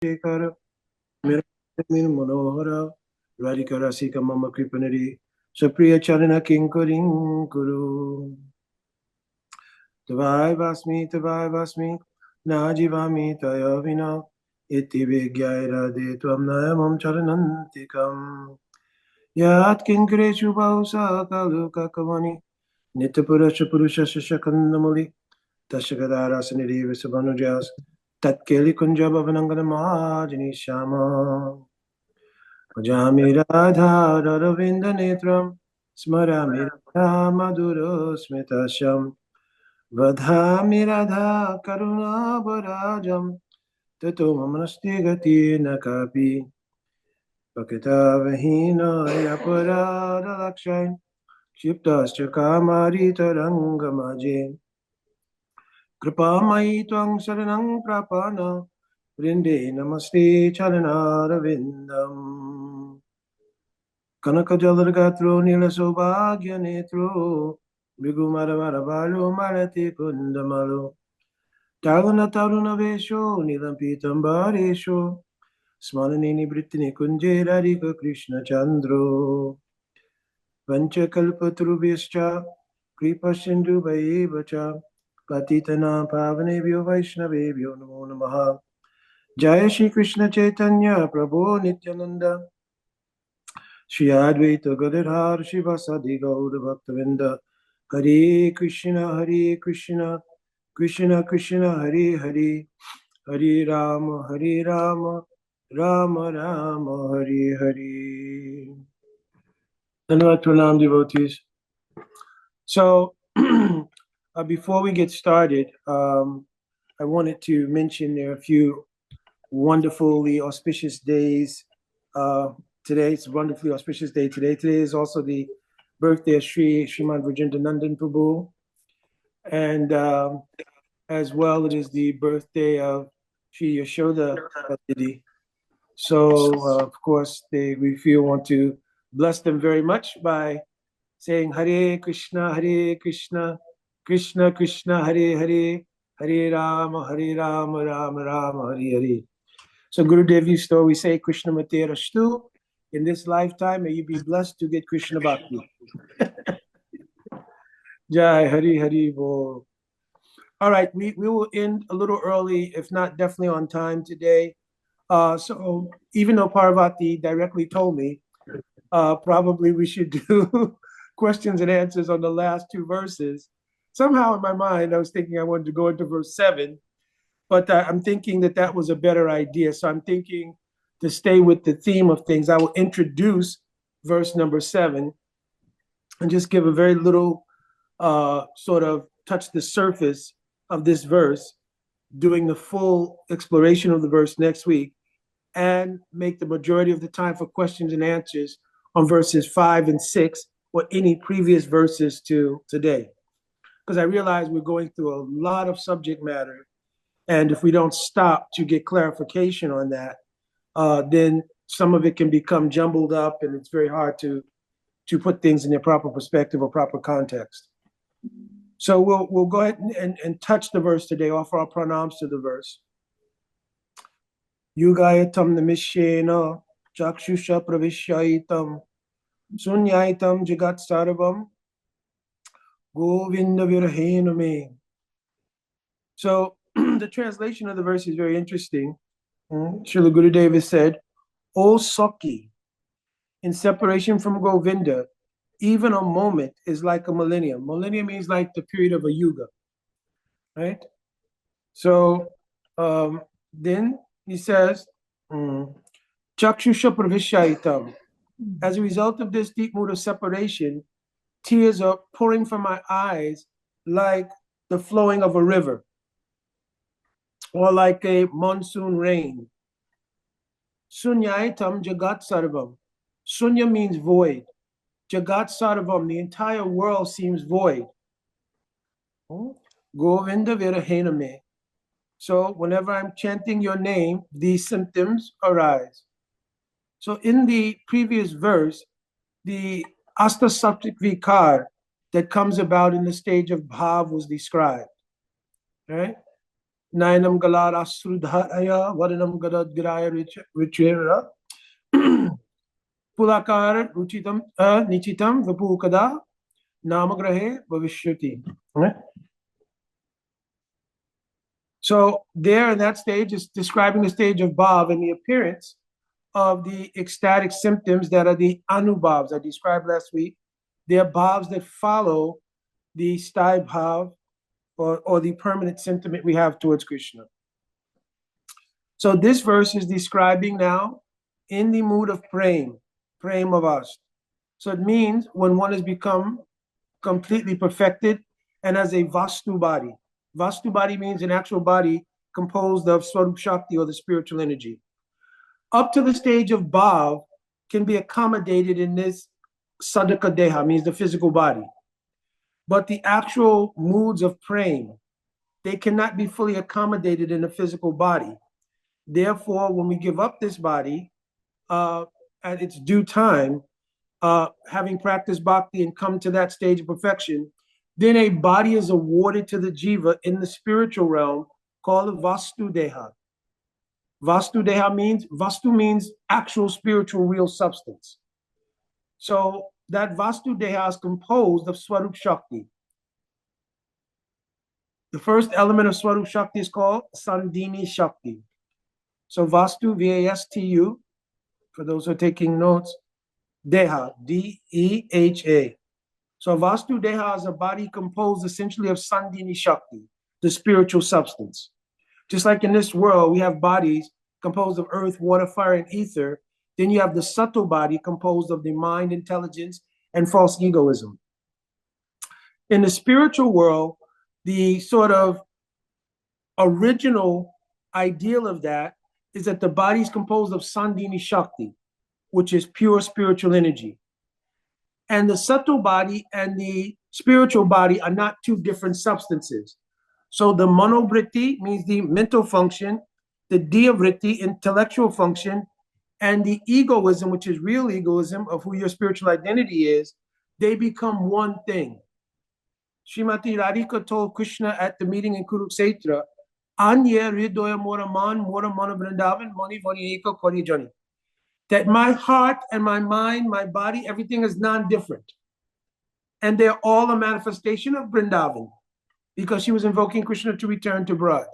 Shekara, Miramin Manohara, Radhikara Sika Mama Kripanari, Sapriya Charana Kinkaring Kuru. Tavai Vasmi, Najivami Tayavina, Iti Vigyaya De Tvam Nayamam Charanantikam. Yat Kinkreshu Bausa Kaluka Kavani, Nitapurasha Purusha Shakandamuli, Tashagadara Saniri Visabanujas, Tatkeli Kunjabavanangana Mahajini Shama. Bhajami Radha Ravinda Netram, Smarami Radha Maduro Smitasham, Vadhami Radha Karuna Varajam, Tato Mamanasti Gati Nakapi, Pakita Vahina Yaparada Lakshain, Shiptascha Kamari Tarangamaje, Kripamai Twang Saranang Prapana, Vrinde Namaste Charanara Kanaka Jalargatro Nila Sobhagya Netro Bhigumaravara Balu Marati Kundamalu Taruna Taruna Vesho Nilampitam Baresho Smalanini Britini Kunjerarika Krishna Chandro Vanchakalpatrubhyascha Kripa Sindhu Vaevacha Patitana Pavanebhyo Vaishnavebhyo Namo Namaha Jaya Shri Krishna Chaitanya Prabhu Nityananda Shri Advaita Gadadhar Shivasadi Gauḍīya Bhakta Hare Krishna Krishna Krishna Hare Hare Hare Rama Rama Rama Hare Hare. Dhanavad Pranam, devotees. So before we get started, I wanted to mention there are a few wonderfully auspicious days. Today it's a wonderfully auspicious day. Today is also the birthday of Sriman Vrajendra Prabhu, and as well it is the birthday of Sri Yashoda Didi. So of course we want to bless them very much by saying Hare Krishna, Krishna Krishna, Hare Hare, Hare Rama, Rama Rama, Hare Hare. So Gurudev used to always say, Krishna Matera Shtu. In this lifetime, may you be blessed to get Krishna Bhakti. Jai Hari Hari Bol. All right, we will end a little early, if not definitely on time today. So even though Parvati directly told me, probably we should do questions and answers on the last two verses. Somehow in my mind, I was thinking I wanted to go into verse 7, but I'm thinking that was a better idea. So I'm thinking to stay with the theme of things, I will introduce verse number 7 and just give a very little sort of touch the surface of this verse, doing the full exploration of the verse next week, and make the majority of the time for questions and answers on verses 5 and 6 or any previous verses to today. Because I realize we're going through a lot of subject matter, and if we don't stop to get clarification on that, then some of it can become jumbled up, and it's very hard to put things in their proper perspective or proper context. So we'll go ahead and touch the verse today, offer our pranams to the verse. Yugayatam namishena chakshusha pravishaitam sunyaitam jagat sarvam govinda viraha. So the translation of the verse is very interesting. Srila Gurudev said, O Saki, in separation from Govinda, even a moment is like a millennium. Millennium means like the period of a yuga, right? So then he says, Chakshusha pravishaitam. As a result of this deep mood of separation, tears are pouring from my eyes like the flowing of a river, or like a monsoon rain. Sunyaitam jagat sarvam. Sunya means void. Jagat sarvam, the entire world seems void. Govinda viraha. So whenever I'm chanting your name, these symptoms arise. So in the previous verse, the astasattvic vikar that comes about in the stage of bhav was described, right? Nayanam galara srudharaya varanam gadadgiraya richera pulakar ruchitam nichitam vipukada namagrahe bhavishyati. Right? So there in that stage is describing the stage of bhav and the appearance of the ecstatic symptoms that are the anubhavs I described last week. They are bhavs that follow the sthāyi bhav or the permanent sentiment we have towards Krishna. So this verse is describing now in the mood of prema of us. So it means when one has become completely perfected and has a Vastu body. Vastu body means an actual body composed of Swarup Shakti or the spiritual energy. Up to the stage of Bhav can be accommodated in this Sadhaka Deha, means the physical body. But the actual moods of Prema, they cannot be fully accommodated in the physical body. Therefore, when we give up this body at its due time, having practiced bhakti and come to that stage of perfection, then a body is awarded to the jiva in the spiritual realm called Vastu Deha. Vastu Deha means, Vastu means actual spiritual real substance. So that Vastu Deha is composed of Swarup Shakti. The first element of Swarup Shakti is called Sandhini Shakti. So Vastu, V-A-S-T-U, for those who are taking notes, Deha, D-E-H-A. So Vastu Deha is a body composed essentially of Sandhini Shakti, the spiritual substance. Just like in this world, we have bodies composed of earth, water, fire, and ether. Then you have the subtle body composed of the mind, intelligence, and false egoism. In the spiritual world, the sort of original ideal of that is that the body is composed of Sandhini Shakti, which is pure spiritual energy. And the subtle body and the spiritual body are not two different substances. So the monovritti means the mental function, the diavritti, intellectual function, and the egoism, which is real egoism of who your spiritual identity is, they become one thing. Srimati Radhika told Krishna at the meeting in Kurukshetra, Anya Hridoya Moraman Moramana Vrindavan Mani Vani Eka Kori Jani. That my heart and my mind, my body, everything is non-different. And they're all a manifestation of Vrindavan because she was invoking Krishna to return to Braj.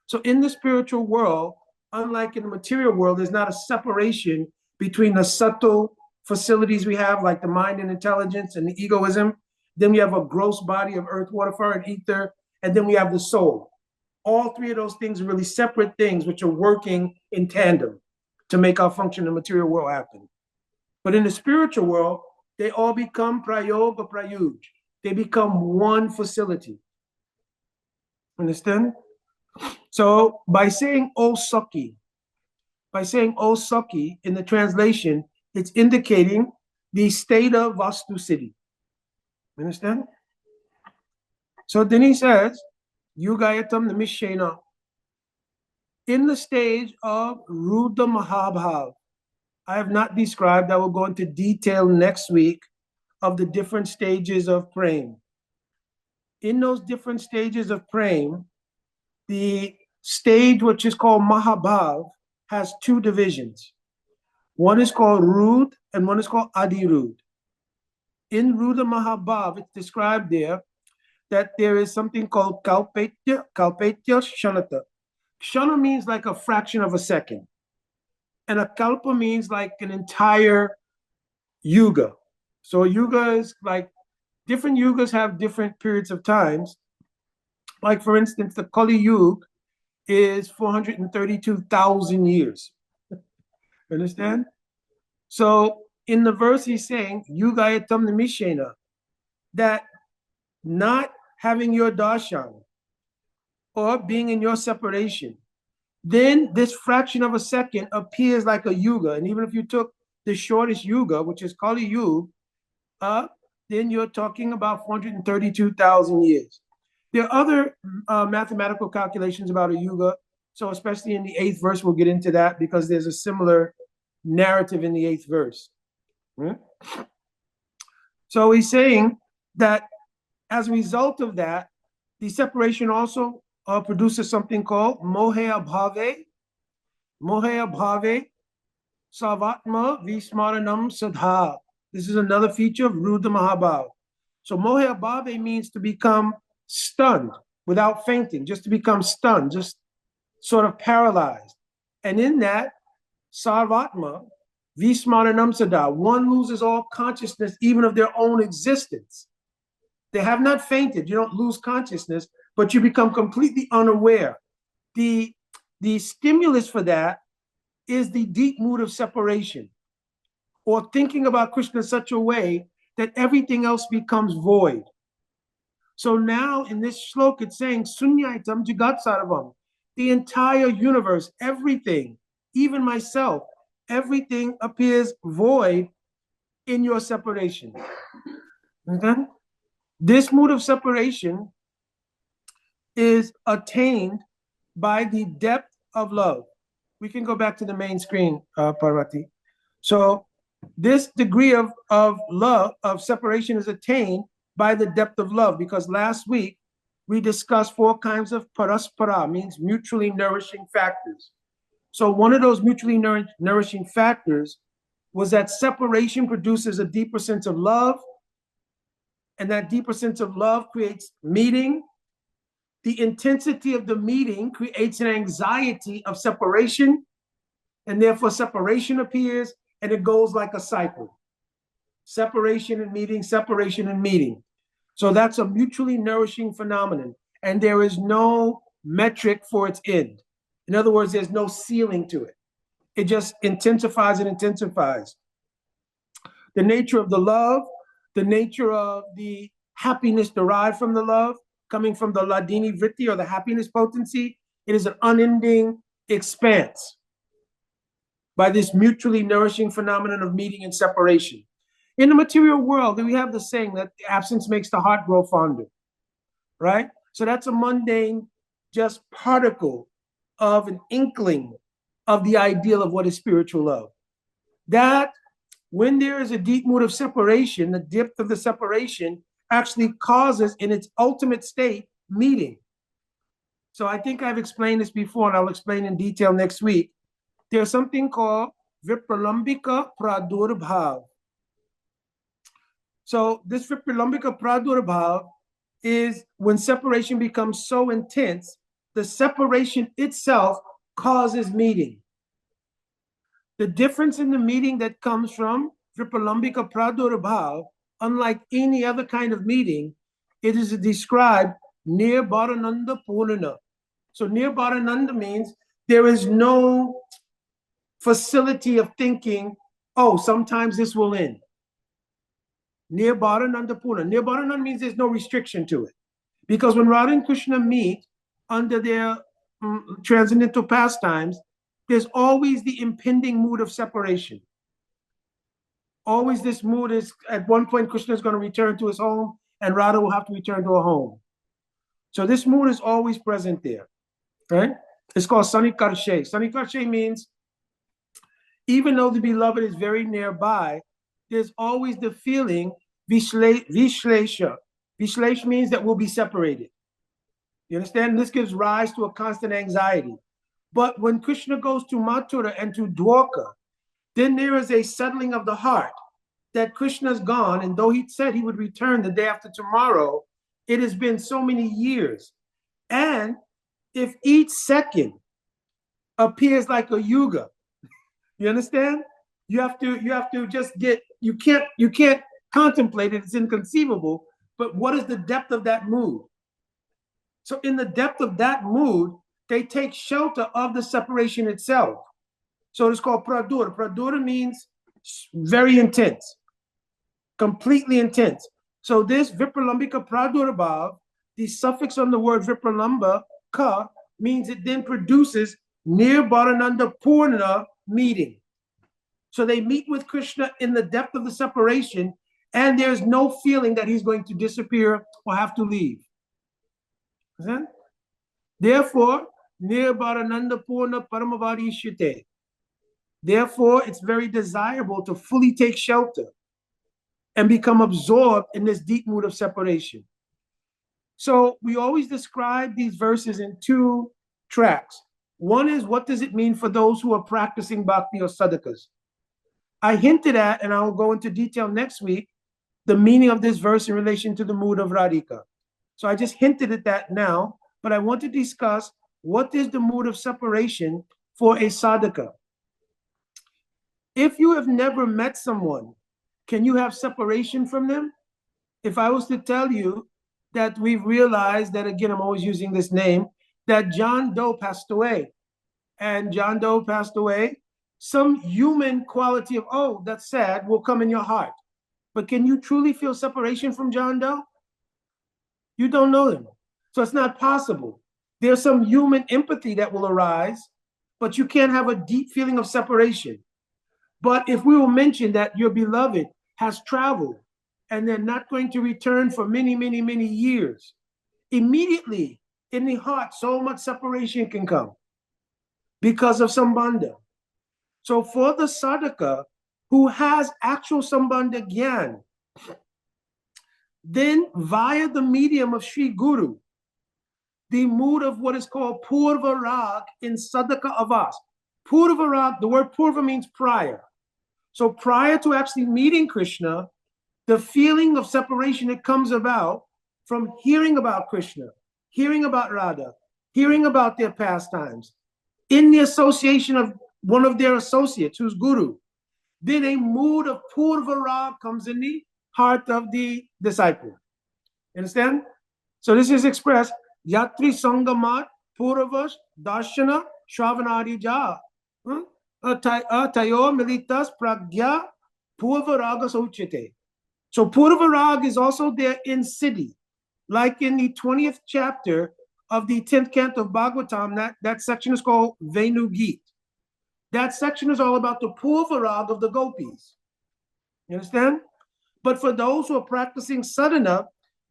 So in the spiritual world, unlike in the material world, there's not a separation between the subtle facilities we have, like the mind and intelligence and the egoism. Then we have a gross body of earth, water, fire, and ether. And then we have the soul. All three of those things are really separate things which are working in tandem to make our function in the material world happen. But in the spiritual world, they all become prayoga prayuj. They become one facility. Understand? So by saying O Saki in the translation, it's indicating the state of Vastu city. Understand? So then he says, Yugayatam Namishena. In the stage of Rudha Mahābhāva, I have not described, I will go into detail next week of the different stages of Prema. In those different stages of Prema, the stage which is called Mahābhāva has two divisions. One is called Rudh and one is called Adhirudh. In Rudha Mahābhāva, it's described there that there is something called Kalpetya Shanata. Shana means like a fraction of a second. And a kalpa means like an entire yuga. So yuga is like, different yugas have different periods of times. Like for instance, the Kali Yuga is 432,000 years. Understand? So in the verse he's saying, Yugayatam Namishena, that not having your darshan or being in your separation, then this fraction of a second appears like a yuga. And even if you took the shortest yuga, which is Kali Yuga, then you're talking about 432,000 years. There are other mathematical calculations about a yuga. So especially in the 8th verse, we'll get into that because there's a similar narrative in the 8th verse. Right? So he's saying that as a result of that, the separation also produces something called Mahābhāva, Savatma Vismaranam Sadha. This is another feature of Rudha Mahābhāva. So Mahābhāva means to become stunned without fainting, just to become stunned, just sort of paralyzed. And in that, Sarvatma Vismaranam Sadha, one loses all consciousness even of their own existence. They have not fainted. You don't lose consciousness, but you become completely unaware. The stimulus for that is the deep mood of separation, or thinking about Krishna in such a way that everything else becomes void. So now in this shloka, it's saying, Sunyaitam Jagat Sarvam, the entire universe, everything, even myself, everything appears void in your separation. Okay? This mood of separation is attained by the depth of love. We can go back to the main screen, Parvati. So this degree of love, of separation, is attained by the depth of love, because last week we discussed 4 kinds of paraspara, means mutually nourishing factors. So one of those mutually nourishing factors was that separation produces a deeper sense of love, and that deeper sense of love creates meeting. The intensity of the meeting creates an anxiety of separation, and therefore separation appears, and it goes like a cycle. Separation and meeting, separation and meeting. So that's a mutually nourishing phenomenon, and there is no metric for its end. In other words, there's no ceiling to it. It just intensifies and intensifies. The nature of the love, the nature of the happiness derived from the love, coming from the Ladini Vritti, or the happiness potency, it is an unending expanse by this mutually nourishing phenomenon of meeting and separation. In the material world, we have the saying that the absence makes the heart grow fonder, right? So that's a mundane, just particle of an inkling of the ideal of what is spiritual love. That when there is a deep mood of separation, the depth of the separation actually causes, in its ultimate state, meeting. So I think I've explained this before, and I'll explain in detail next week. There's something called Vipralambika Pradurbhav. So this Vipralambika Pradurbhav is when separation becomes so intense, the separation itself causes meeting. The difference in the meeting that comes from Vipralambika Pradurbhav, unlike any other kind of meeting, it is described Nirbharananda Purnana. So Nirbharananda means there is no facility of thinking, oh, sometimes this will end. Nirbharananda Purnana. Nirbharananda means there's no restriction to it. Because when Radha and Krishna meet under their transcendental pastimes, there's always the impending mood of separation. Always this mood is, at one point, Krishna is going to return to his home, and Radha will have to return to her home. So this mood is always present there, right? It's called Sanikarshe. Sanikarshe means, even though the beloved is very nearby, there's always the feeling, Vishlesha. Vishlesha means that we'll be separated. You understand? This gives rise to a constant anxiety. But when Krishna goes to Mathura and to Dwarka, then there is a settling of the heart that Krishna's gone, and though he said he would return the day after tomorrow, it has been so many years. And if each second appears like a yuga, you understand? You have to just get, you can't contemplate it, it's inconceivable, but what is the depth of that mood? So in the depth of that mood, they take shelter of the separation itself. So it's called pradura. Pradura means very intense, completely intense. So this Vipralambika Pradurabhav, the suffix on the word Vipralamba, ka, means it then produces Nirbharananda Purna meeting. So they meet with Krishna in the depth of the separation, and there's no feeling that he's going to disappear or have to leave. Okay? Therefore, Nirbharananda Purna Paramavadishyate. Therefore, it's very desirable to fully take shelter and become absorbed in this deep mood of separation. So we always describe these verses in two tracks. One is, what does it mean for those who are practicing bhakti or sadhakas? I hinted at, and I'll go into detail next week, the meaning of this verse in relation to the mood of Radhika. So I just hinted at that now, but I want to discuss what is the mood of separation for a sadhaka. If you have never met someone, can you have separation from them? If I was to tell you that we've realized that, again, I'm always using this name, that John Doe passed away, and John Doe passed away, some human quality of, oh, that's sad, will come in your heart. But can you truly feel separation from John Doe? You don't know him. So it's not possible. There's some human empathy that will arise, but you can't have a deep feeling of separation. But if we will mention that your beloved has traveled and they're not going to return for many, many, many years, immediately in the heart, so much separation can come because of sambandha. So for the sadhaka who has actual sambandha gyan, then via the medium of Sri Guru, the mood of what is called purva rag in sadhaka avas. Purva rag, the word purva means prior. So prior to actually meeting Krishna, the feeling of separation that comes about from hearing about Krishna, hearing about Radha, hearing about their pastimes, in the association of one of their associates, who's Guru, then a mood of purva rag comes in the heart of the disciple. Understand? So this is expressed, yatri sangamat purvas darshana shravanadi ja. Tayo militas pragya purva raga sauchite. So purva rag is also there in Siddhi, like in the 20th chapter of the 10th canto of Bhagavatam. That section is called Venu Geet. That section is all about the purva rag of the gopis. You understand? But for those who are practicing sadhana,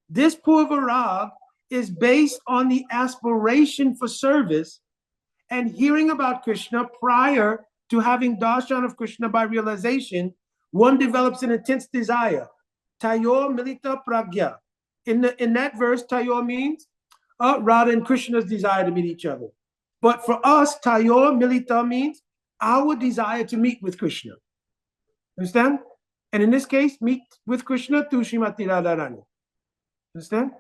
this purva rag is based on the aspiration for service and hearing about Krishna prior to having darshan of Krishna by realization. One develops an intense desire. Tayo milita pragya. In that verse, tayo means Radha and Krishna's desire to meet each other. But for us, tayo milita means our desire to meet with Krishna. Understand? And in this case, meet with Krishna through Srimati Rādhārāṇī. Understand?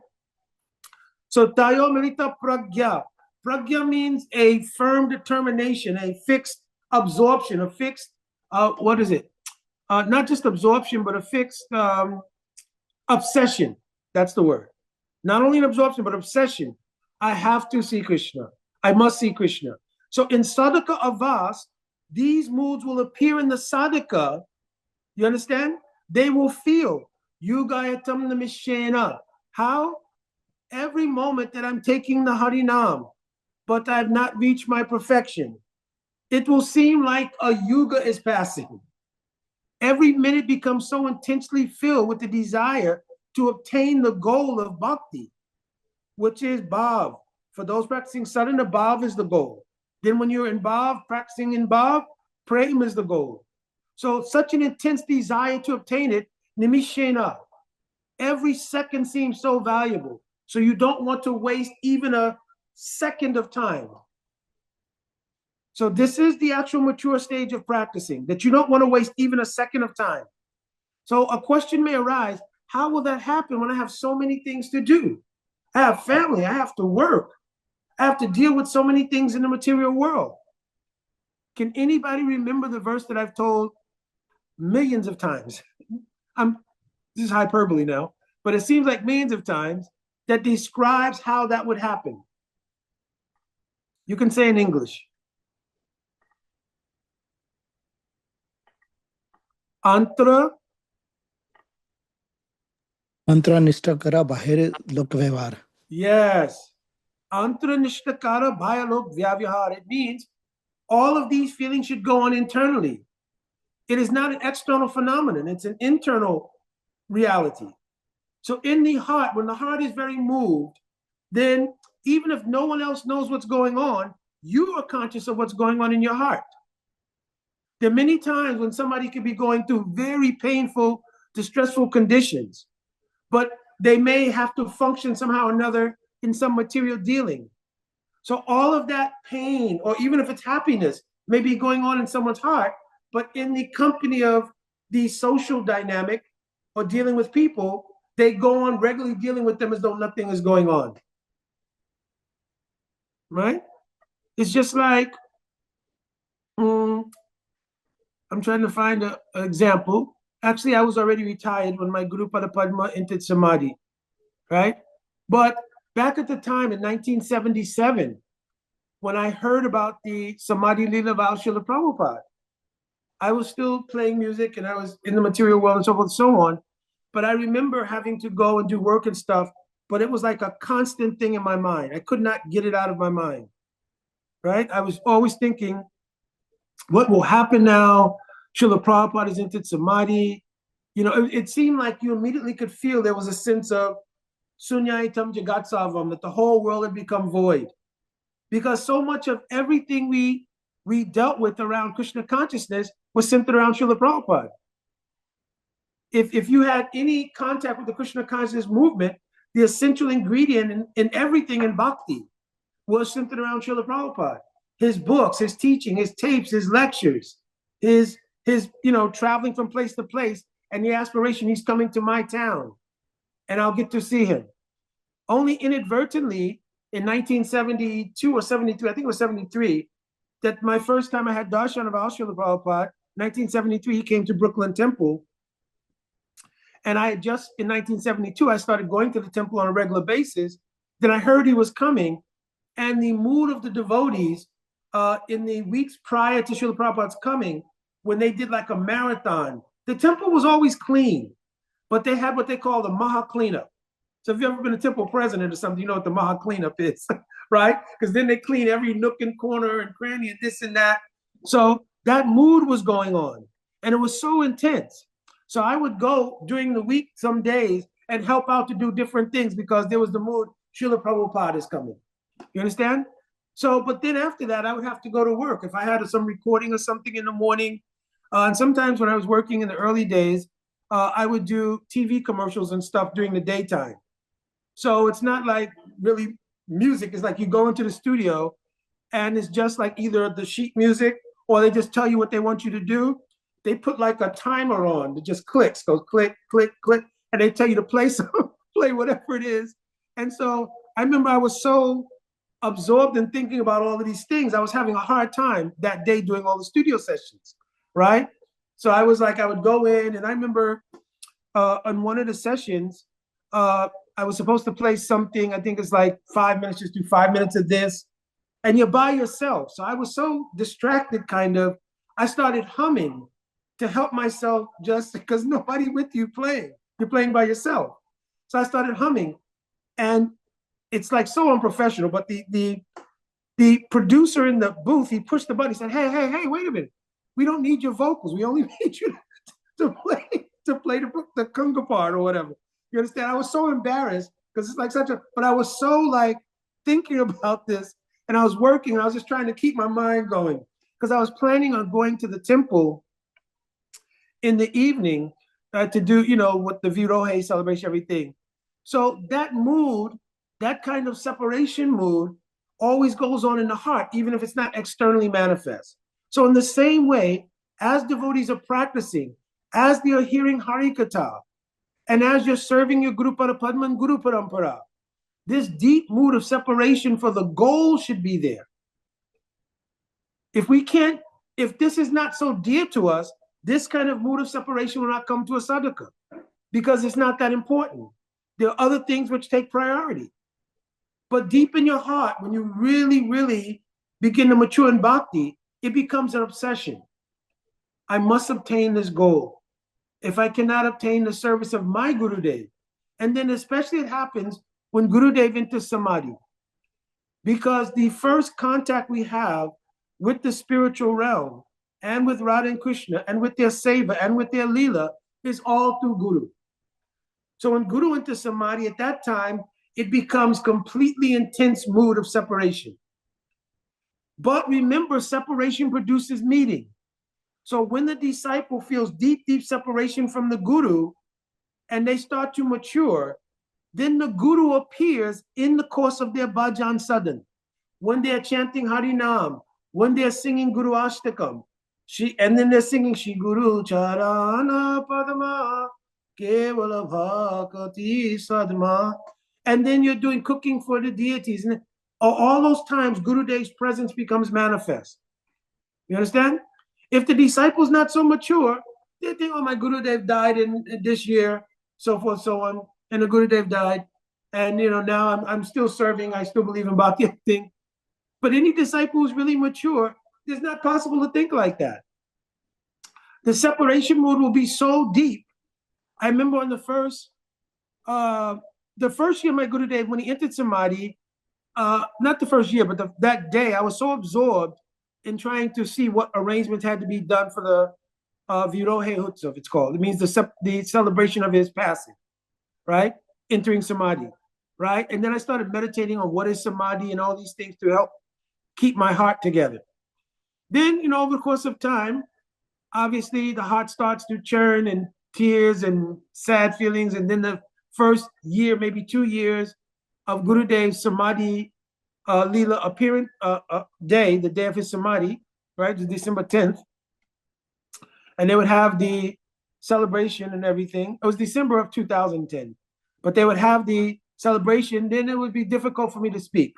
So tayo milita pragya. Pragya means a firm determination, a fixed absorption, a fixed, what is it? Not just absorption, but a fixed obsession. That's the word. Not only an absorption, but obsession. I have to see Krishna. I must see Krishna. So in sadhaka avas, these moods will appear in the sadhaka. You understand? They will feel yugayatam namishena. How? Every moment that I'm taking the Harināma, but I've not reached my perfection, it will seem like a yuga is passing. Every minute becomes so intensely filled with the desire to obtain the goal of bhakti, which is bhav. For those practicing sadhana, bhav is the goal. Then when you're in bhav, practicing in bhav, prema is the goal. So such an intense desire to obtain it, nimishena. Every second seems so valuable. So you don't want to waste even a second of time. So this is the actual mature stage of practicing, that you don't want to waste even a second of time. So a question may arise, how will that happen when I have so many things to do? I have family, I have to work, I have to deal with so many things in the material world. Can anybody remember the verse that I've told millions of times? This is hyperbole now, but it seems like millions of times, that describes how that would happen. You can say in English. Antra nistakara bahir lok vyavhar. Yes. Antra nistakara bhaya lok vyavhar. It means all of these feelings should go on internally. It is not an external phenomenon. It's an internal reality. So in the heart, when the heart is very moved, then even if no one else knows what's going on, you are conscious of what's going on in your heart. There are many times when somebody could be going through very painful, distressful conditions, but they may have to function somehow or another in some material dealing. So all of that pain, or even if it's happiness, may be going on in someone's heart, but in the company of the social dynamic or dealing with people, they go on regularly dealing with them as though nothing is going on. Right? It's just like, I'm trying to find an example. Actually, I was already retired when my Guru Pada Padma entered Samadhi, right? But back at the time in 1977, when I heard about the Samadhi Lila of Srila Prabhupada, I was still playing music and I was in the material world and so forth and so on. But I remember having to go and do work and stuff, but it was like a constant thing in my mind. I could not get it out of my mind, right? I was always thinking, what will happen now? Srila Prabhupada is entered Samadhi. You know, it seemed like you immediately could feel there was a sense of sunyaitam jagatsavam, that the whole world had become void. Because so much of everything we dealt with around Krishna consciousness was centered around Srila Prabhupada. If you had any contact with the Krishna consciousness movement, the essential ingredient in everything in bhakti was centered around Srila Prabhupada. His books, his teaching, his tapes, his lectures, his traveling from place to place, and the aspiration, he's coming to my town and I'll get to see him. Only inadvertently in 1972 or 73, I think it was 73, that my first time I had darshan of Srila Prabhupada, 1973, he came to Brooklyn Temple. And I had just, in 1972, I started going to the temple on a regular basis. Then I heard he was coming, and the mood of the devotees in the weeks prior to Srila Prabhupada's coming, when they did like a marathon, the temple was always clean, but they had what they call the Maha cleanup. So if you've ever been a temple president or something, you know what the Maha cleanup is, right? Because then they clean every nook and corner and cranny and this and that. So that mood was going on, and it was so intense. So I would go during the week, some days, and help out to do different things because there was the mood, Srila Prabhupada is coming. You understand? So, but then after that, I would have to go to work. If I had some recording or something in the morning, and sometimes when I was working in the early days, I would do TV commercials and stuff during the daytime. So it's not like really music. It's like you go into the studio and it's just like either the sheet music or they just tell you what they want you to do. They put like a timer on that just clicks, goes click, click, click, and they tell you to play play whatever it is. And so I remember I was so absorbed in thinking about all of these things, I was having a hard time that day doing all the studio sessions, right? So I was like, I would go in, and I remember on one of the sessions, I was supposed to play something, I think it's like 5 minutes, just do 5 minutes of this, and you're by yourself. So I was so distracted, kind of, I started humming to help myself, just because nobody with you playing. You're playing by yourself. So I started humming, and it's like so unprofessional, but the producer in the booth, he pushed the button, he said, hey, wait a minute. We don't need your vocals. We only need you to play the kunga part or whatever. You understand? I was so embarrassed because it's like but I was so like thinking about this, and I was working, and I was just trying to keep my mind going because I was planning on going to the temple in the evening to do, with the Viraha celebration, everything. So that mood, that kind of separation mood always goes on in the heart, even if it's not externally manifest. So in the same way, as devotees are practicing, as they are hearing Harikatha, and as you're serving your Guru Pada Padma and Guru Parampara, this deep mood of separation for the goal should be there. If this is not so dear to us, this kind of mood of separation will not come to a sadhaka because it's not that important. There are other things which take priority. But deep in your heart, when you really, really begin to mature in bhakti, it becomes an obsession. I must obtain this goal. If I cannot obtain the service of my Gurudev, and then especially it happens when Gurudev enters Samadhi, because the first contact we have with the spiritual realm and with Radha and Krishna and with their seva and with their lila is all through Guru. So when Guru enters Samadhi, at that time, it becomes completely intense mood of separation. But remember, separation produces meeting. So when the disciple feels deep, deep separation from the Guru, and they start to mature, then the Guru appears in the course of their bhajan sadhan. When they're chanting Harināma, when they're singing Guru Astakam, and then they're singing Shri Guru Charana Padma Kevala Bhakti Sadma, and then you're doing cooking for the deities, and all those times Gurudev's presence becomes manifest. You understand? If the disciple's not so mature, they think, oh, my Gurudev died in this year, so forth, so on, and the Gurudev died, and now I'm still serving, I still believe in Bhakti thing. But any disciple who's really mature, it's not possible to think like that. The separation mode will be so deep. I remember on the first year my Gurudev, when he entered Samadhi, not the first year, but that day, I was so absorbed in trying to see what arrangements had to be done for the Viraha Bhakti, it's called. It means the celebration of his passing, right? Entering Samadhi, right? And then I started meditating on what is Samadhi and all these things to help keep my heart together. Then, over the course of time, obviously the heart starts to churn and tears and sad feelings. And then the first year, maybe 2 years of Gurudev's Samadhi Leela appearance day, the day of his Samadhi, right, December 10th. And they would have the celebration and everything. It was December of 2010. But they would have the celebration, then it would be difficult for me to speak.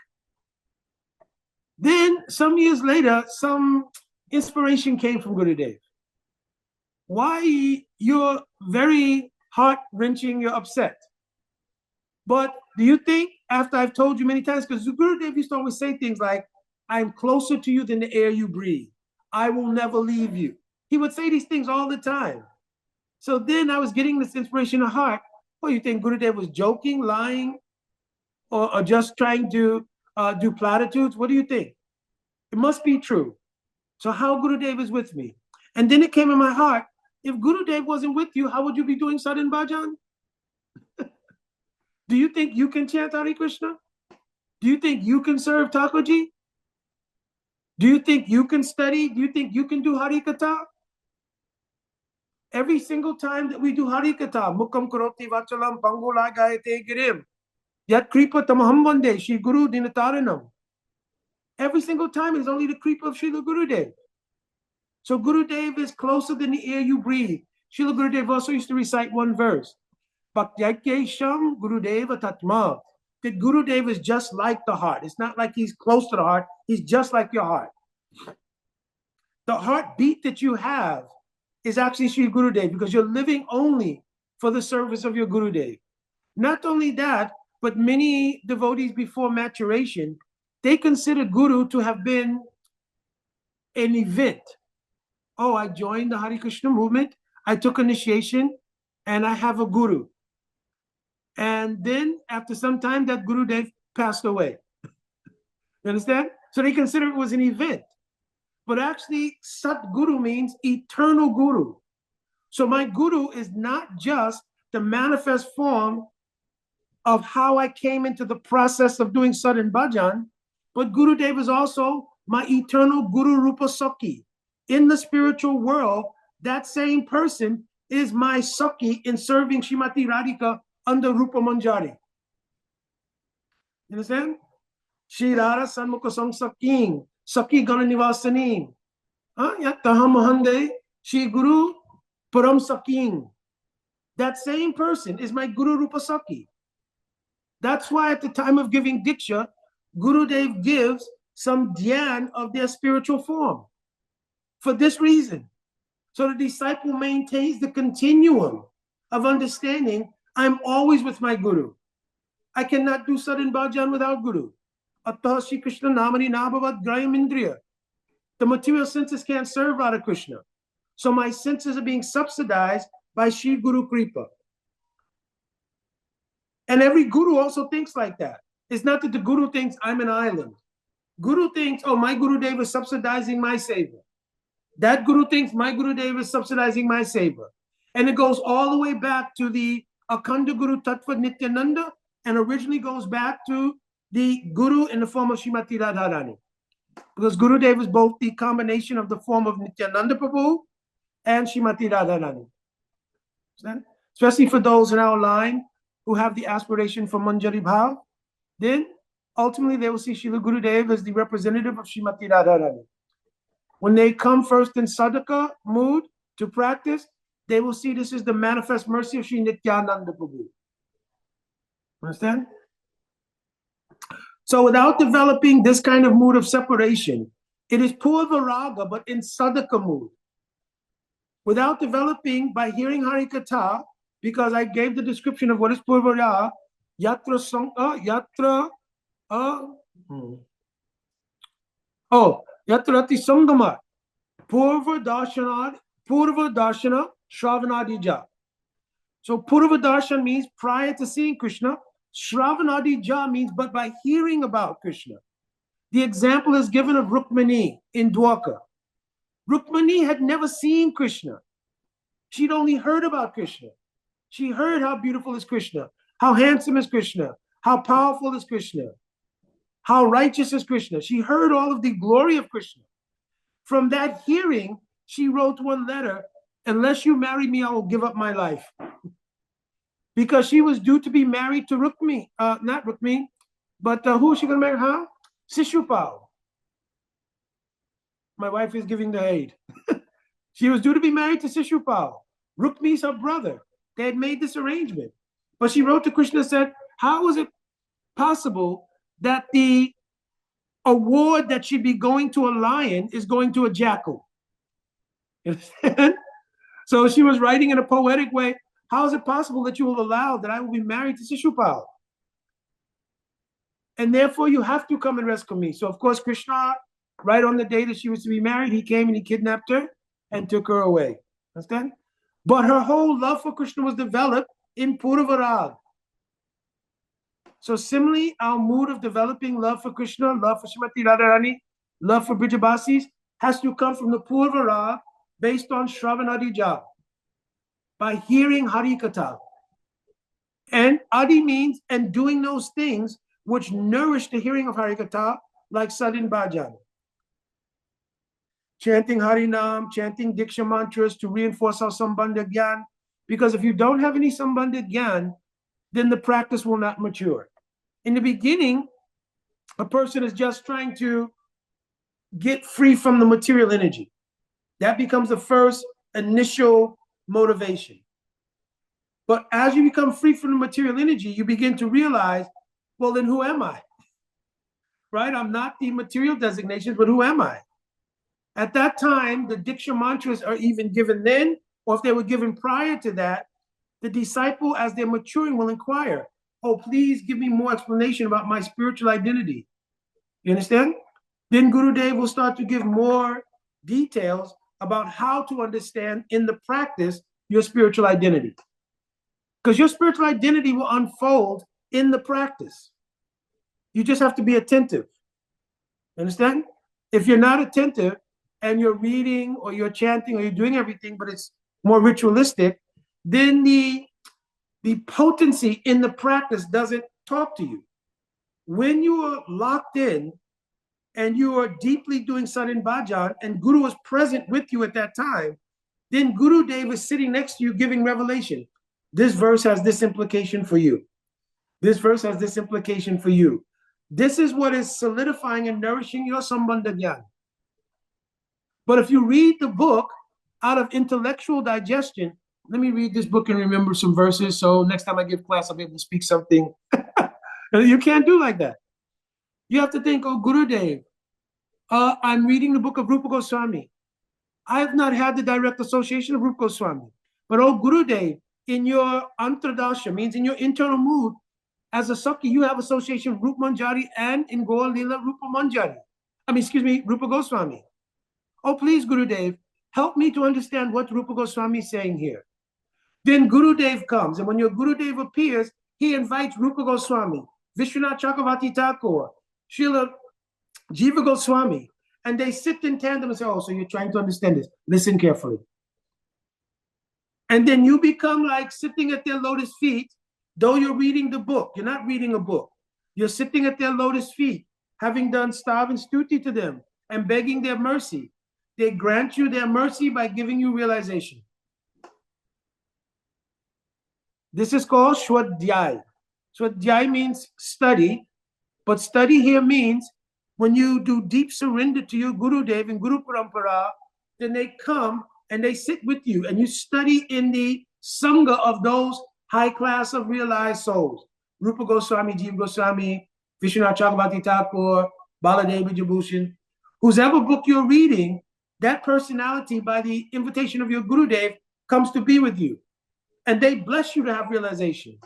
Then some years later, some inspiration came from Gurudev. Why you're very heart-wrenching, you're upset. But do you think, after I've told you many times, because Gurudev used to always say things like, I'm closer to you than the air you breathe. I will never leave you. He would say these things all the time. So then I was getting this inspiration of heart. Well, you think Gurudev was joking, lying, or just trying to do platitudes? What do you think? It must be true. So how Gurudev is with me? And then it came in my heart, if Gurudev wasn't with you, how would you be doing Sadhan Bhajan? Do you think you can chant Hare Krishna? Do you think you can serve Thakurji? Do you think you can study? Do you think you can do Hari Katha? Every single time that we do Hari Katha, Mukham Karoti Vachalam Pangula Gayate Girim, Yat Kripa Tamaham Vande, Shri Guru Dinataranam. Every single time is only the creep of Srila Gurudev. So Gurudev is closer than the air you breathe. Srila Gurudev also used to recite one verse. Bhakti-yakyesham Gurudeva Tatma. That Gurudev is just like the heart. It's not like he's close to the heart. He's just like your heart. The heartbeat that you have is actually Sri Gurudev, because you're living only for the service of your Gurudev. Not only that, but many devotees before maturation, they consider Guru to have been an event. Oh, I joined the Hare Krishna movement, I took initiation, and I have a Guru. And then after some time, that Gurudev passed away. You understand? So they consider it was an event. But actually, Sat Guru means eternal Guru. So my Guru is not just the manifest form of how I came into the process of doing Sadhan Bhajan, but Gurudev is also my eternal Guru Rupa Sakhi. In the spiritual world, that same person is my Sakhi in serving Srimati Radhika under Rupa Manjari. You understand? Shri Radha Sanmukha Samsaking, Sakhi Gana Nivasanim. Yataham Mahande, Shri Guru Param Saking. That same person is my Guru Rupa Sakhi. That's why at the time of giving Diksha, Gurudev gives some dhyan of their spiritual form. For this reason. So the disciple maintains the continuum of understanding. I'm always with my Guru. I cannot do Sadhan Bhajan without Guru. Atta Shri Krishna Namani Nabhavad Grayam Indriya. The material senses can't serve Radha Krishna. So my senses are being subsidized by Shri Guru Kripa. And every Guru also thinks like that. It's not that the Guru thinks I'm an island. Guru thinks, oh, my Gurudev is subsidizing my seva. That Guru thinks my Gurudev is subsidizing my seva. And it goes all the way back to the Akhanda Guru Tattva Nityananda, and originally goes back to the Guru in the form of Srimati Rādhārāṇī. Because Gurudev is both the combination of the form of Nityananda Prabhu and Srimati Rādhārāṇī. Especially for those in our line who have the aspiration for Manjari Bhav, then ultimately they will see Srila Gurudev as the representative of Srimati Rādhārāṇī. When they come first in sadhaka mood to practice, they will see this is the manifest mercy of Sri Nityananda Prabhu. Understand? So without developing this kind of mood of separation, it is Purva Raga, but in sadhaka mood. Without developing by hearing Harikatha, because I gave the description of what is Purva Raga, Yatra Ati Sangama, Purva Darshana Shravanadija. So Purva Darshan means prior to seeing Krishna. Shravanadija means but by hearing about Krishna. The example is given of Rukmini in Dwarka. Rukmini had never seen Krishna. She'd only heard about Krishna. She heard how beautiful is Krishna, how handsome is Krishna, how powerful is Krishna, how righteous is Krishna. She heard all of the glory of Krishna. From that hearing, she wrote one letter, unless you marry me, I will give up my life. Because she was due to be married to Rukmi, not Rukmi, but who is she going to marry? Huh? Sishupal. My wife is giving the aid. She was due to be married to Sishupal. Rukmi is her brother. They had made this arrangement. But she wrote to Krishna and said, how is it possible that the award that should be going to a lion is going to a jackal? You understand? So she was writing in a poetic way, how is it possible that you will allow that I will be married to Sishupal? And therefore you have to come and rescue me. So of course Krishna, right on the day that she was to be married, he came and he kidnapped her and took her away. Understand? But her whole love for Krishna was developed in Purva Raga. So similarly, our mood of developing love for Krishna, love for Srimati Radharani, love for Brijabasis has to come from the Purva Raga based on Shravanadija, by hearing Harikatha. And Adi means, and doing those things which nourish the hearing of Harikatha, like Sadin Bhajan. Chanting Harinam, chanting Diksha mantras to reinforce our Sambandha Gyan. Because if you don't have any Sambandha Gyan, then the practice will not mature. In the beginning, a person is just trying to get free from the material energy. That becomes the first initial motivation. But as you become free from the material energy, you begin to realize, well, then who am I? Right? I'm not the material designations, but who am I? At that time, the Diksha mantras are even given then, or if they were given prior to that, the disciple, as they're maturing, will inquire, oh, please give me more explanation about my spiritual identity. You understand? Then Gurudev will start to give more details about how to understand in the practice your spiritual identity. Because your spiritual identity will unfold in the practice. You just have to be attentive. Understand? If you're not attentive and you're reading or you're chanting or you're doing everything, but it's more ritualistic, then the potency in the practice doesn't talk to you. When you are locked in and you are deeply doing Sadin Bhajan and Guru is present with you at that time, then Gurudev is sitting next to you giving revelation. This verse has this implication for you. This verse has this implication for you. This is what is solidifying and nourishing your Sambandha Gyan. But if you read the book out of intellectual digestion, let me read this book and remember some verses, so next time I give class, I'll be able to speak something. You can't do like that. You have to think, oh, Gurudev, I'm reading the book of Rupa Goswami. I have not had the direct association of Rupa Goswami. But oh, Gurudev, in your antardasha, means in your internal mood, as a Sakhi, you have association with Rupa Manjari and in Gaur Lila Rupa Manjari. Rupa Goswami. Oh, please, Gurudev, help me to understand what Rupa Goswami is saying here. Then Gurudev comes, and when your Gurudev appears, he invites Rupa Goswami, Vishwanath Chakravarti Thakur, Srila Jiva Goswami, and they sit in tandem and say, oh, so you're trying to understand this. Listen carefully. And then you become like sitting at their lotus feet, though you're reading the book. You're not reading a book. You're sitting at their lotus feet, having done stav and stuti to them and begging their mercy. They grant you their mercy by giving you realization. This is called Swadhyay. Swadhyay means study, but study here means when you do deep surrender to your Gurudev and Guru Parampara, then they come and they sit with you and you study in the Sangha of those high class of realized souls. Rupa Goswami, Jiva Goswami, Vishwanath Chakravarti Thakur, Baladeva Jabushin. Whoever book you're reading, that personality, by the invitation of your Gurudev, comes to be with you. And they bless you to have realization.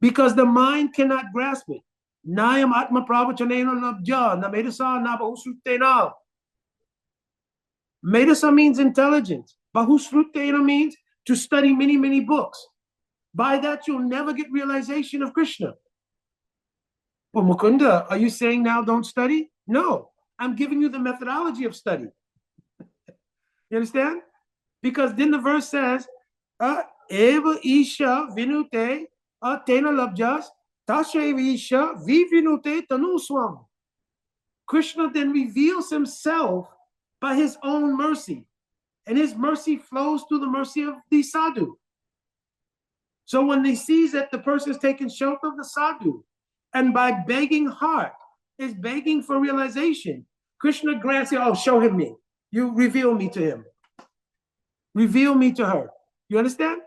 Because the mind cannot grasp it. Nayam Atma Pravachanena Nabja, Namedasa Nabahusrutena. Medasa means intelligence. Bahusrutena means to study many, many books. By that, you'll never get realization of Krishna. Well, Mukunda, are you saying now don't study? No, I'm giving you the methodology of study. You understand? Because then the verse says, Eva Isha Vinute Tena Labjas Tashev Isha Vivinute Tanuswam. Krishna then reveals himself by his own mercy. And his mercy flows through the mercy of the sadhu. So when he sees that the person is taking shelter of the sadhu, and by begging heart is begging for realization, Krishna grants you, oh, show him me. You reveal me to him. Reveal me to her. You understand?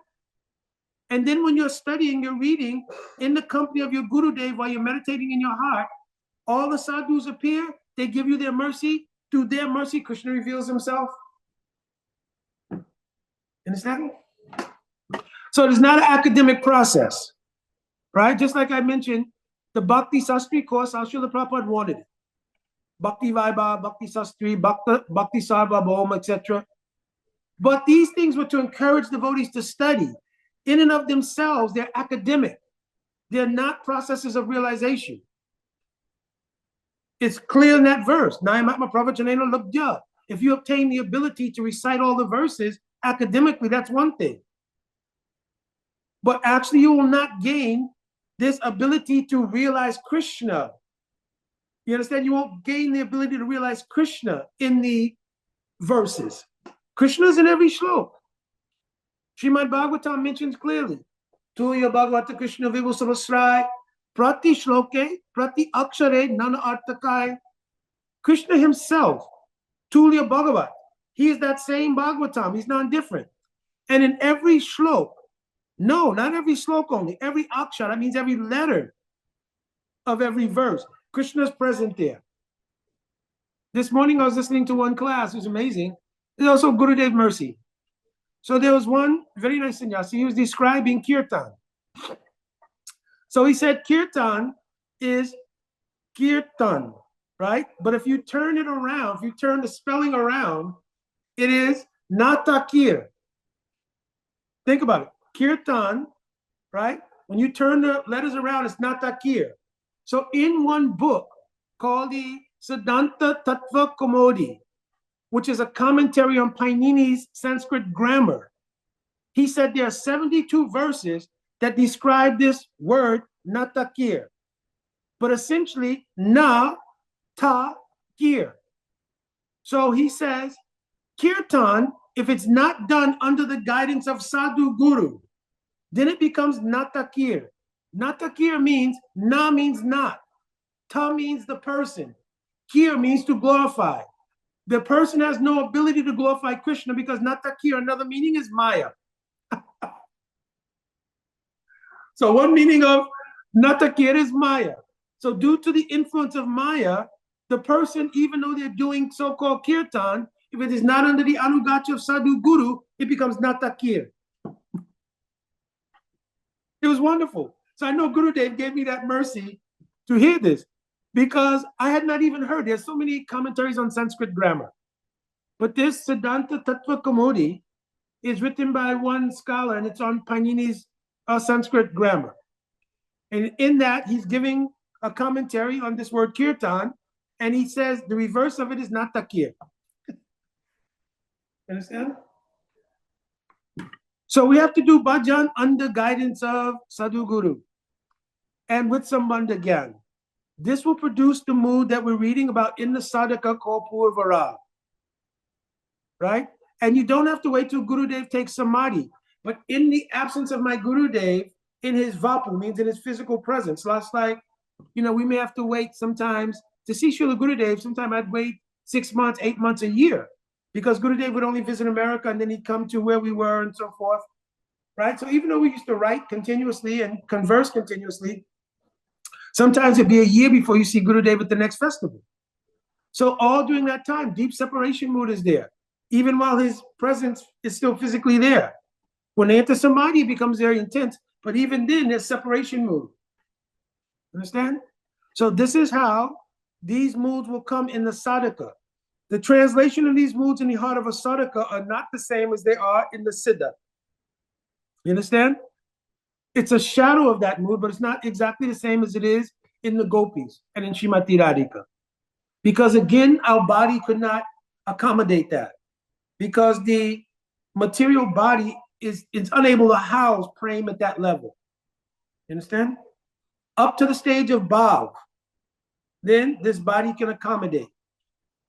And then when you're studying, you're reading in the company of your Gurudev while you're meditating in your heart, all the sadhus appear, they give you their mercy. Through their mercy, Krishna reveals himself. Understand? So it's not an academic process, right? Just like I mentioned, the Bhakti Sastri course, Srila Prabhupada wanted it. Bhakti Vaibhava, Bhakti Sastri, Bhakti Sarvabhauma, etc. But these things were to encourage devotees to study. In and of themselves, they're academic. They're not processes of realization. It's clear in that verse. If you obtain the ability to recite all the verses academically, that's one thing. But actually, you will not gain this ability to realize Krishna. You understand? You won't gain the ability to realize Krishna in the verses. Krishna's in every shlok. Srimad Bhagavatam mentions clearly, Tuya Bhagavata Krishna Vibhusavasrai, Prati Shloke, Prati Akshare, Nana Artakai. Krishna himself, Tulya Bhagavat, he is that same Bhagavatam. He's not different. And in every shlok, no, not every shlok only, every akshara, that means every letter of every verse, Krishna is present there. This morning I was listening to one class, it was amazing. It's also Gurudev Mercy. So there was one very nice sannyasi, he was describing kirtan. So he said kirtan is kirtan, right? But if you turn it around, if you turn the spelling around, it is natakir. Think about it. Kirtan, right? When you turn the letters around, it's natakir. So in one book called the Siddhanta Tattva Kaumudi, which is a commentary on Painini's Sanskrit grammar, he said there are 72 verses that describe this word natakir. But essentially, na, ta, kir. So he says, kirtan, if it's not done under the guidance of sadhu guru, then it becomes natakir. Natakir means, na means not, ta means the person, kir means to glorify. The person has no ability to glorify Krishna because natakir, another meaning is maya. So one meaning of natakir is maya. So due to the influence of maya, the person, even though they're doing so-called kirtan, if it is not under the anugacha of sadhu guru, it becomes natakir. It was wonderful. So I know Gurudev gave me that mercy to hear this because I had not even heard. There's so many commentaries on Sanskrit grammar. But this Siddhanta Tattva Kaumudi is written by one scholar and it's on Painini's Sanskrit grammar. And in that, he's giving a commentary on this word kirtan, and he says the reverse of it is natakir. Understand? So we have to do bhajan under guidance of Sadhu Guru and with Sambandha Gyan. This will produce the mood that we're reading about in the sadhaka called Purvara. Right? And you don't have to wait till Gurudev takes samadhi. But in the absence of my Gurudev, in his vapu, means in his physical presence. So that's like, we may have to wait sometimes to see Srila Gurudev. Sometimes I'd wait 6 months, 8 months, a year, because Gurudev would only visit America and then he'd come to where we were and so forth, right? So even though we used to write continuously and converse continuously, sometimes it'd be a year before you see Gurudev at the next festival. So all during that time, deep separation mood is there, even while his presence is still physically there. When they enter Samadhi, it becomes very intense, but even then, there's separation mood. Understand? So this is how these moods will come in the sadhaka. The translation of these moods in the heart of a sadhaka are not the same as they are in the siddha. You understand? It's a shadow of that mood, but it's not exactly the same as it is in the gopis and in Srimati Radhika. Because again, our body could not accommodate that. Because the material body is unable to house prema at that level. You understand? Up to the stage of bhav, then this body can accommodate,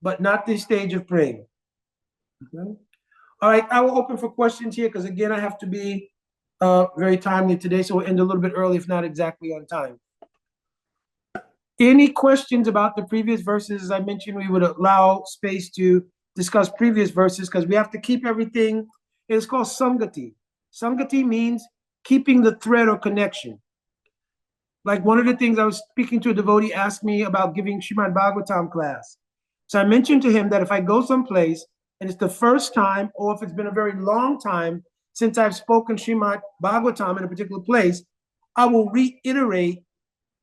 but not the stage of prema. Okay? All right, I will open for questions here, because again, I have to be very timely today, so we'll end a little bit early, if not exactly on time. Any questions about the previous verses? As I mentioned, we would allow space to discuss previous verses, because we have to keep everything. It's called sangati. Sangati means keeping the thread or connection. Like one of the things I was speaking to a devotee asked me about giving Srimad Bhagavatam class. So I mentioned to him that if I go someplace and it's the first time, or if it's been a very long time since I've spoken Srimad Bhagavatam in a particular place, I will reiterate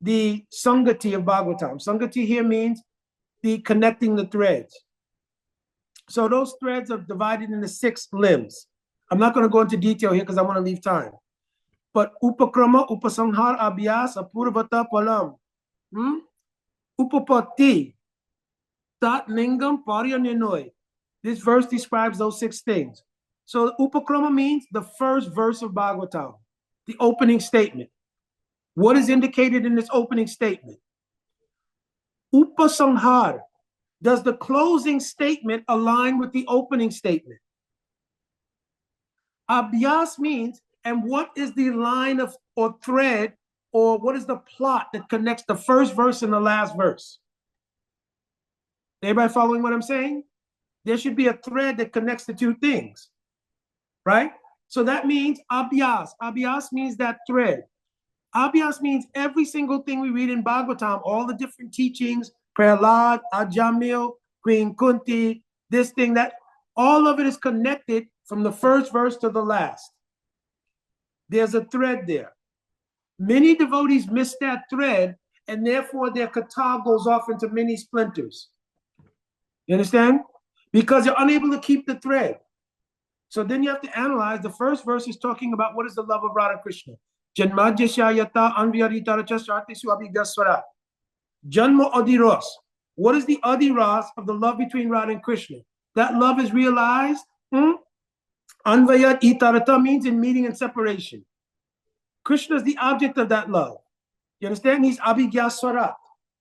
the sangati of Bhagavatam. Sangati here means the connecting the threads. So those threads are divided into 6 limbs. I'm not going to go into detail here because I want to leave time. But upakrama, upasanhar, abhyas, apurvata, palam. Upapatti, tat lingam, paryaninoy. This verse describes those 6 things. So upakrama means the first verse of Bhagavatam, the opening statement. What is indicated in this opening statement? Upasanhar. Does the closing statement align with the opening statement? Abhyas means, and what is the line of or thread, or what is the plot that connects the first verse and the last verse? Everybody following what I'm saying? There should be a thread that connects the 2 things, right? So that means abhyas. Abhyas means that thread. Abhyas means every single thing we read in Bhagavatam, all the different teachings, Prahlad, Ajamil, Queen Kunti, this thing, that, all of it is connected from the first verse to the last. There's a thread there. Many devotees miss that thread, and therefore their kata goes off into many splinters. You understand? Because you're unable to keep the thread. So then you have to analyze. The first verse is talking about what is the love of Radha Krishna. Janmajyashayata anvyaritarachasratisu abhigaswara. Janma adiras. What is the adiras of the love between Radha and Krishna? That love is realized. Anvayat itarata means in meeting and separation. Krishna is the object of that love. You understand? He's abhigyaswarat.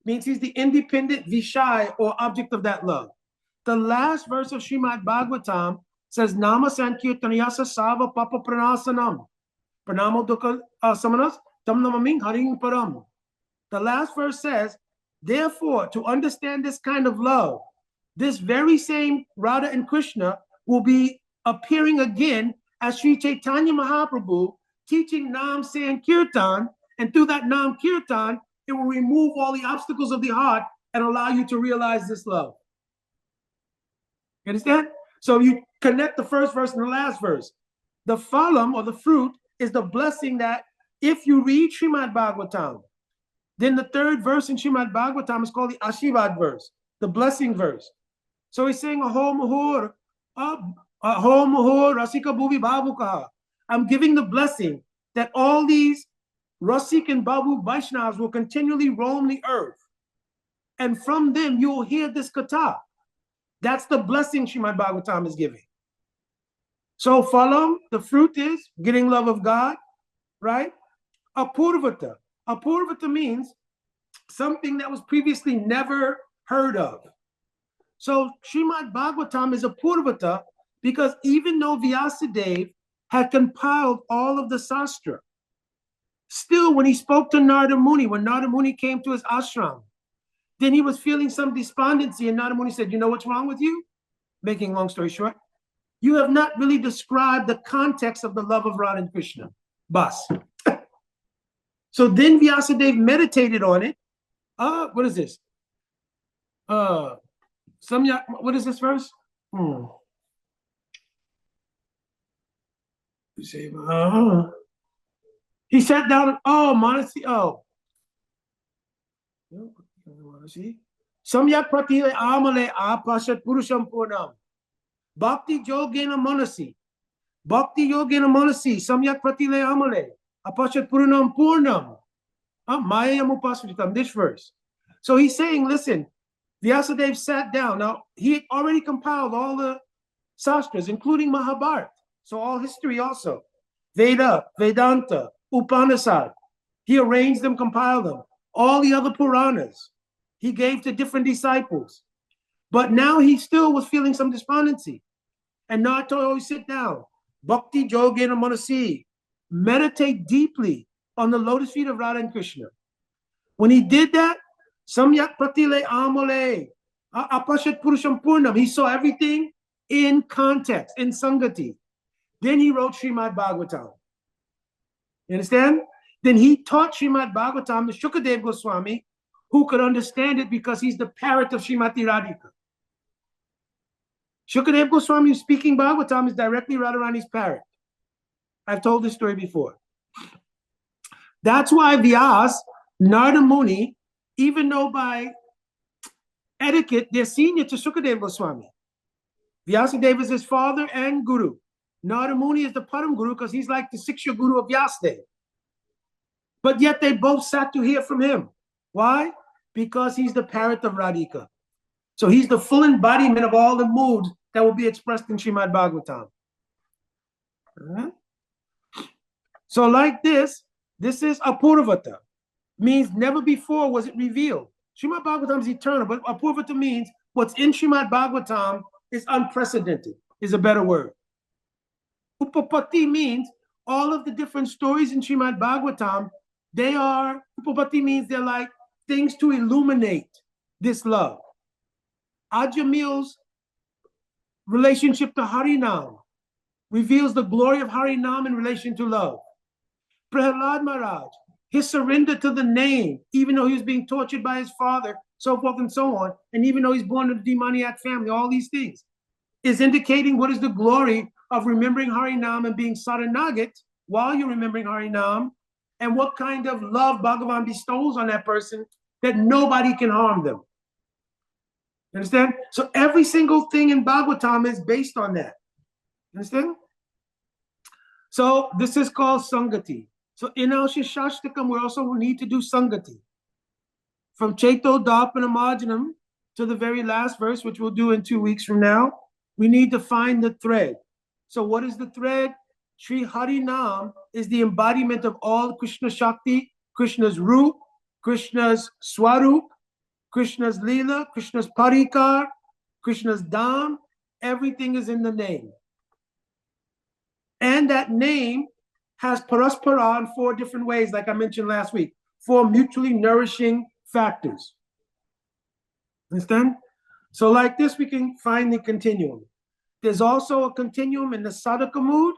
Means he's the independent vishai or object of that love. The last verse of Srimad Bhagavatam says, Nama sankirtanayasa sava papa pranasanam. Pranamo dukha samanas tam namaming haring param. The last verse says, therefore, to understand this kind of love, this very same Radha and Krishna will be appearing again as Śrī Caitanya Mahāprabhu teaching Nam Sankirtan, and through that Nam Kirtan, it will remove all the obstacles of the heart and allow you to realize this love. You understand? So you connect the first verse and the last verse. The phalam, or the fruit, is the blessing that if you read Srimad Bhagavatam, then the 3rd verse in Srimad Bhagavatam is called the Ashirvad verse, the blessing verse. So he's saying, Aho Muhur, Rasika Bhuvi Bhavukaha. I'm giving the blessing that all these Rasik and Babu Vaishnavas will continually roam the earth. And from them, you will hear this kata. That's the blessing Srimad Bhagavatam is giving. So phalam, the fruit is getting love of God, right? Apurvata. Apurvata means something that was previously never heard of. So Srimad Bhagavatam is apurvata because even though Vyasadeva had compiled all of the sastra. Still, when he spoke to Narada Muni, when Narada Muni came to his ashram, then he was feeling some despondency, and Narada Muni said, you know what's wrong with you? Making long story short, you have not really described the context of the love of Radha and Krishna. Bas. So then Vyasadeva meditated on it. What is this? What is this verse? He sat down, Manasi, Samyak pratile amale apashat purusham purnam. Bhakti yogena manasi. Bhakti yogena manasi. Samyak pratile amale apashat purnam. Maya upasritam. This verse. So he's saying, listen, Vyasadeva sat down. Now, he had already compiled all the sastras, including Mahābhāva. So all history also. Veda, Vedanta, Upanishad. He arranged them, compiled them. All the other Puranas he gave to different disciples. But now he still was feeling some despondency. And now I told him, sit down. Bhakti yogena manasi. Meditate deeply on the lotus feet of Radha and Krishna. When he did that, samyak pratile amale apashat purusham purnam. He saw everything in context, in sangati. Then he wrote Srimad Bhagavatam. You understand? Then he taught Srimad Bhagavatam to Shukadeva Goswami, who could understand it because he's the parrot of Srimati Radhika. Shukadeva Goswami speaking Bhagavatam is directly Radharāṇī's parrot. I've told this story before. That's why Vyas, Narada Muni, even though by etiquette, they're senior to Shukadeva Goswami. Vyasadeva is his father and guru. Narada Muni is the Param Guru because he's like the Siksha Guru of Vyasadeva. But yet they both sat to hear from him. Why? Because he's the parrot of Radhika. So he's the full embodiment of all the moods that will be expressed in Srimad Bhagavatam. So like this is Apurvata. Means never before was it revealed. Srimad Bhagavatam is eternal, but Apurvata means what's in Srimad Bhagavatam is unprecedented, is a better word. Upapati means all of the different stories in Srimad Bhagavatam, Upapati means they're like things to illuminate this love. Ajamil's relationship to Harināma reveals the glory of Harināma in relation to love. Prahlad Maharaj, his surrender to the name, even though he was being tortured by his father, so forth and so on, and even though he's born in a demoniac family, all these things, is indicating what is the glory of remembering Harinam and being Saranagit while you're remembering Harinam, and what kind of love Bhagavan bestows on that person that nobody can harm them. You understand? So every single thing in Bhagavatam is based on that. You understand? So this is called Sangati. So in our Siksastakam, we also need to do Sangati. From Chaito Dharpanamarjanam to the very last verse, which we'll do in 2 weeks from now, we need to find the thread. So what is the thread? Sri Harinam is the embodiment of all Krishna Shakti, Krishna's Roop, Krishna's Swarup, Krishna's Leela, Krishna's Parikar, Krishna's Dham. Everything is in the name. And that name has paraspara in 4 different ways, like I mentioned last week, 4 mutually nourishing factors. Understand? So like this, we can find the continuum. There's also a continuum in the sadhaka mood,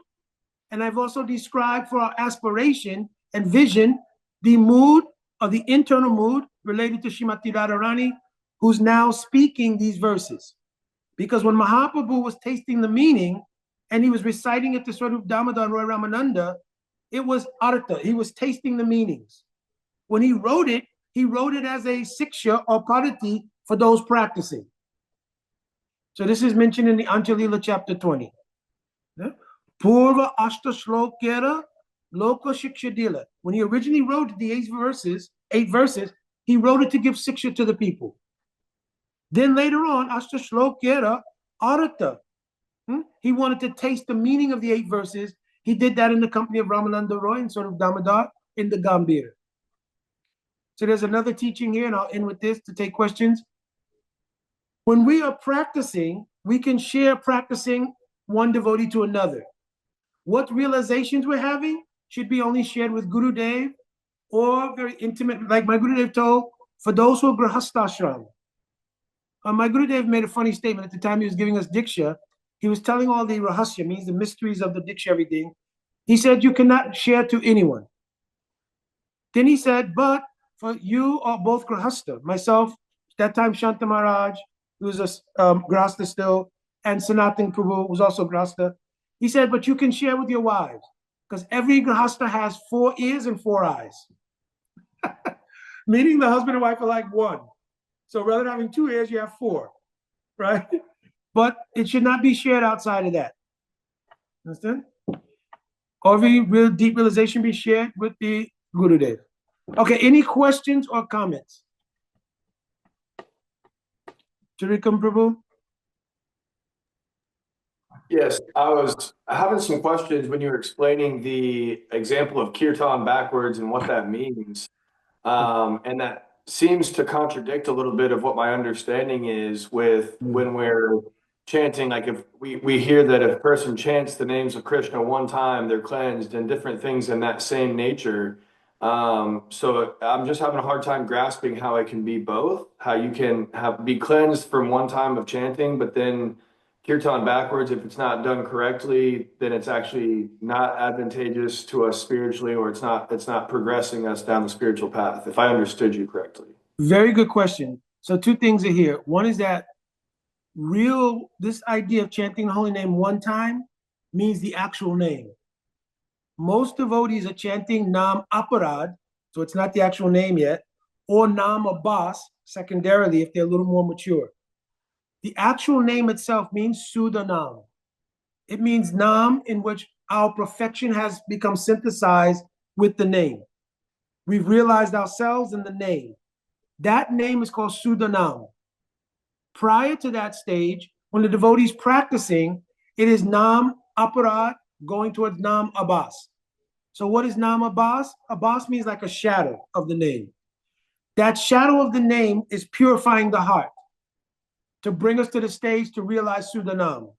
and I've also described for our aspiration and vision the mood of the internal mood related to Srimati Rādhārāṇī, who's now speaking these verses. Because when Mahaprabhu was tasting the meaning and he was reciting it to Swarup Damodar Roy Ramananda, it was artha. He was tasting the meanings. When he wrote it as a siksha or padati for those practicing. So this is mentioned in the Anjalila chapter 20. Purva Ashta Shlokera Loka Shikshadila. When he originally wrote the 8 verses, he wrote it to give siksha to the people. Then later on, Ashta Shlokera Arata. He wanted to taste the meaning of the 8 verses. He did that in the company of Ramananda Roy and sort of Damodar in the Gambhir. So there's another teaching here, and I'll end with this to take questions. When we are practicing, we can share practicing one devotee to another. what realizations we're having should be only shared with Gurudev or very intimate, like my Gurudev told, for those who are grahastashram. My Gurudev made a funny statement at the time he was giving us Diksha. He was telling all the rahasya, means the mysteries of the Diksha, everything. He said, you cannot share to anyone. Then he said, but for you are both grahasta. Myself, that time Shanta Maharaj, who was a grahasta still, and Sanatan Prabhu was also grahasta. He said, but you can share with your wives, because every grahasta has 4 ears and 4 eyes. Meaning the husband and wife are like one. So rather than having 2 ears, you have 4, right? But it should not be shared outside of that. Understand? Every real deep realization be shared with the Gurudev. Okay, any questions or comments? Chirikam Prabhu? Yes, I was having some questions when you were explaining the example of kirtan backwards and what that means. And that seems to contradict a little bit of what my understanding is with when we're chanting. Like if we hear that if a person chants the names of Krishna one time, they're cleansed, and different things in that same nature. So I'm just having a hard time grasping how it can be both, how you can be cleansed from one time of chanting, but then kirtan backwards, if it's not done correctly, then it's actually not advantageous to us spiritually, or it's not progressing us down the spiritual path, if I understood you correctly. Very good question. So 2 things are here. One is that this idea of chanting the holy name one time means the actual name. Most devotees are chanting Nam Aparad, so it's not the actual name yet, or Nam Abbas, secondarily, if they're a little more mature. The actual name itself means Sudanam. It means Nam, in which our perfection has become synthesized with the name. We've realized ourselves in the name. That name is called Sudanam. Prior to that stage, when the devotee is practicing, it is Nam Aparad going towards Nam Abbas. So what is Nam Abbas? Abbas means like a shadow of the name. That shadow of the name is purifying the heart to bring us to the stage to realize Sudanam.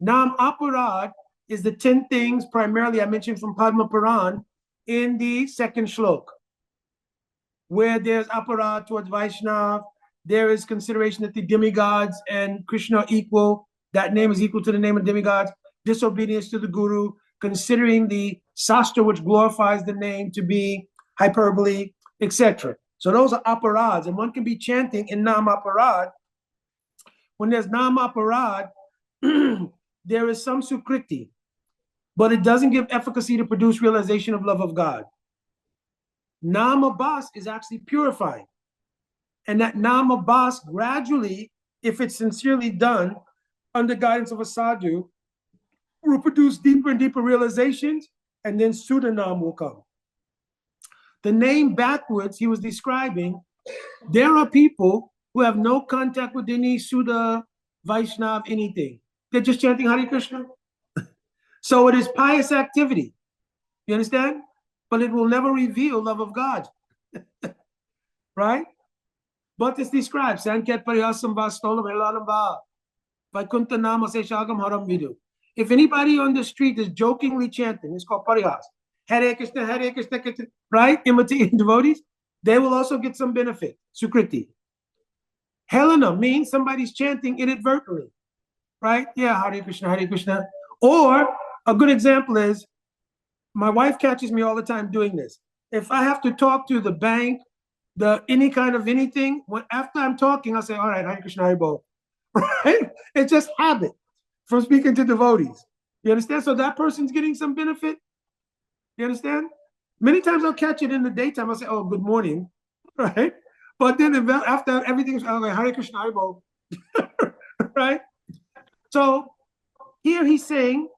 Nam Aparad is the 10 things, primarily I mentioned from Padma Puran, in the 2nd shlok, where there's Aparad towards Vaishnav, there is consideration that the demigods and Krishna are equal, that name is equal to the name of demigods, disobedience to the Guru, considering the sastra which glorifies the name to be hyperbole, etc. So those are aparads, and one can be chanting in Nam Aparad. When there's Nam Aparad, there is some sukriti, but it doesn't give efficacy to produce realization of love of God. Nam Abbas is actually purifying. And that Nam Abbas gradually, if it's sincerely done under guidance of a sadhu, will produce deeper and deeper realizations, and then Sudanam will come. The name backwards he was describing, there are people who have no contact with any Sudha, Vaishnav, anything. They're just chanting Hare Krishna. So it is pious activity. You understand? But it will never reveal love of God. Right? But it's described. Sanket pariyasam vastolam helalam va. Vaikuntha nama se shagam haram vidu. If anybody on the street is jokingly chanting, it's called parihas. Hare Krishna, Hare Krishna, Krishna, right? Imitating devotees, they will also get some benefit. Sukriti. Helena means somebody's chanting inadvertently. Right? Yeah, Hare Krishna, Hare Krishna. Or a good example is, my wife catches me all the time doing this. If I have to talk to the bank, any kind of anything, after I'm talking, I'll say, all right, Hare Krishna, Hare Bo. Right? It's just habit from speaking to devotees. You understand? So that person's getting some benefit. You understand? Many times I'll catch it in the daytime. I'll say, oh, good morning. Right? But then after everything's like, Hare Krishna, Hare Bo. Right? So here he's saying,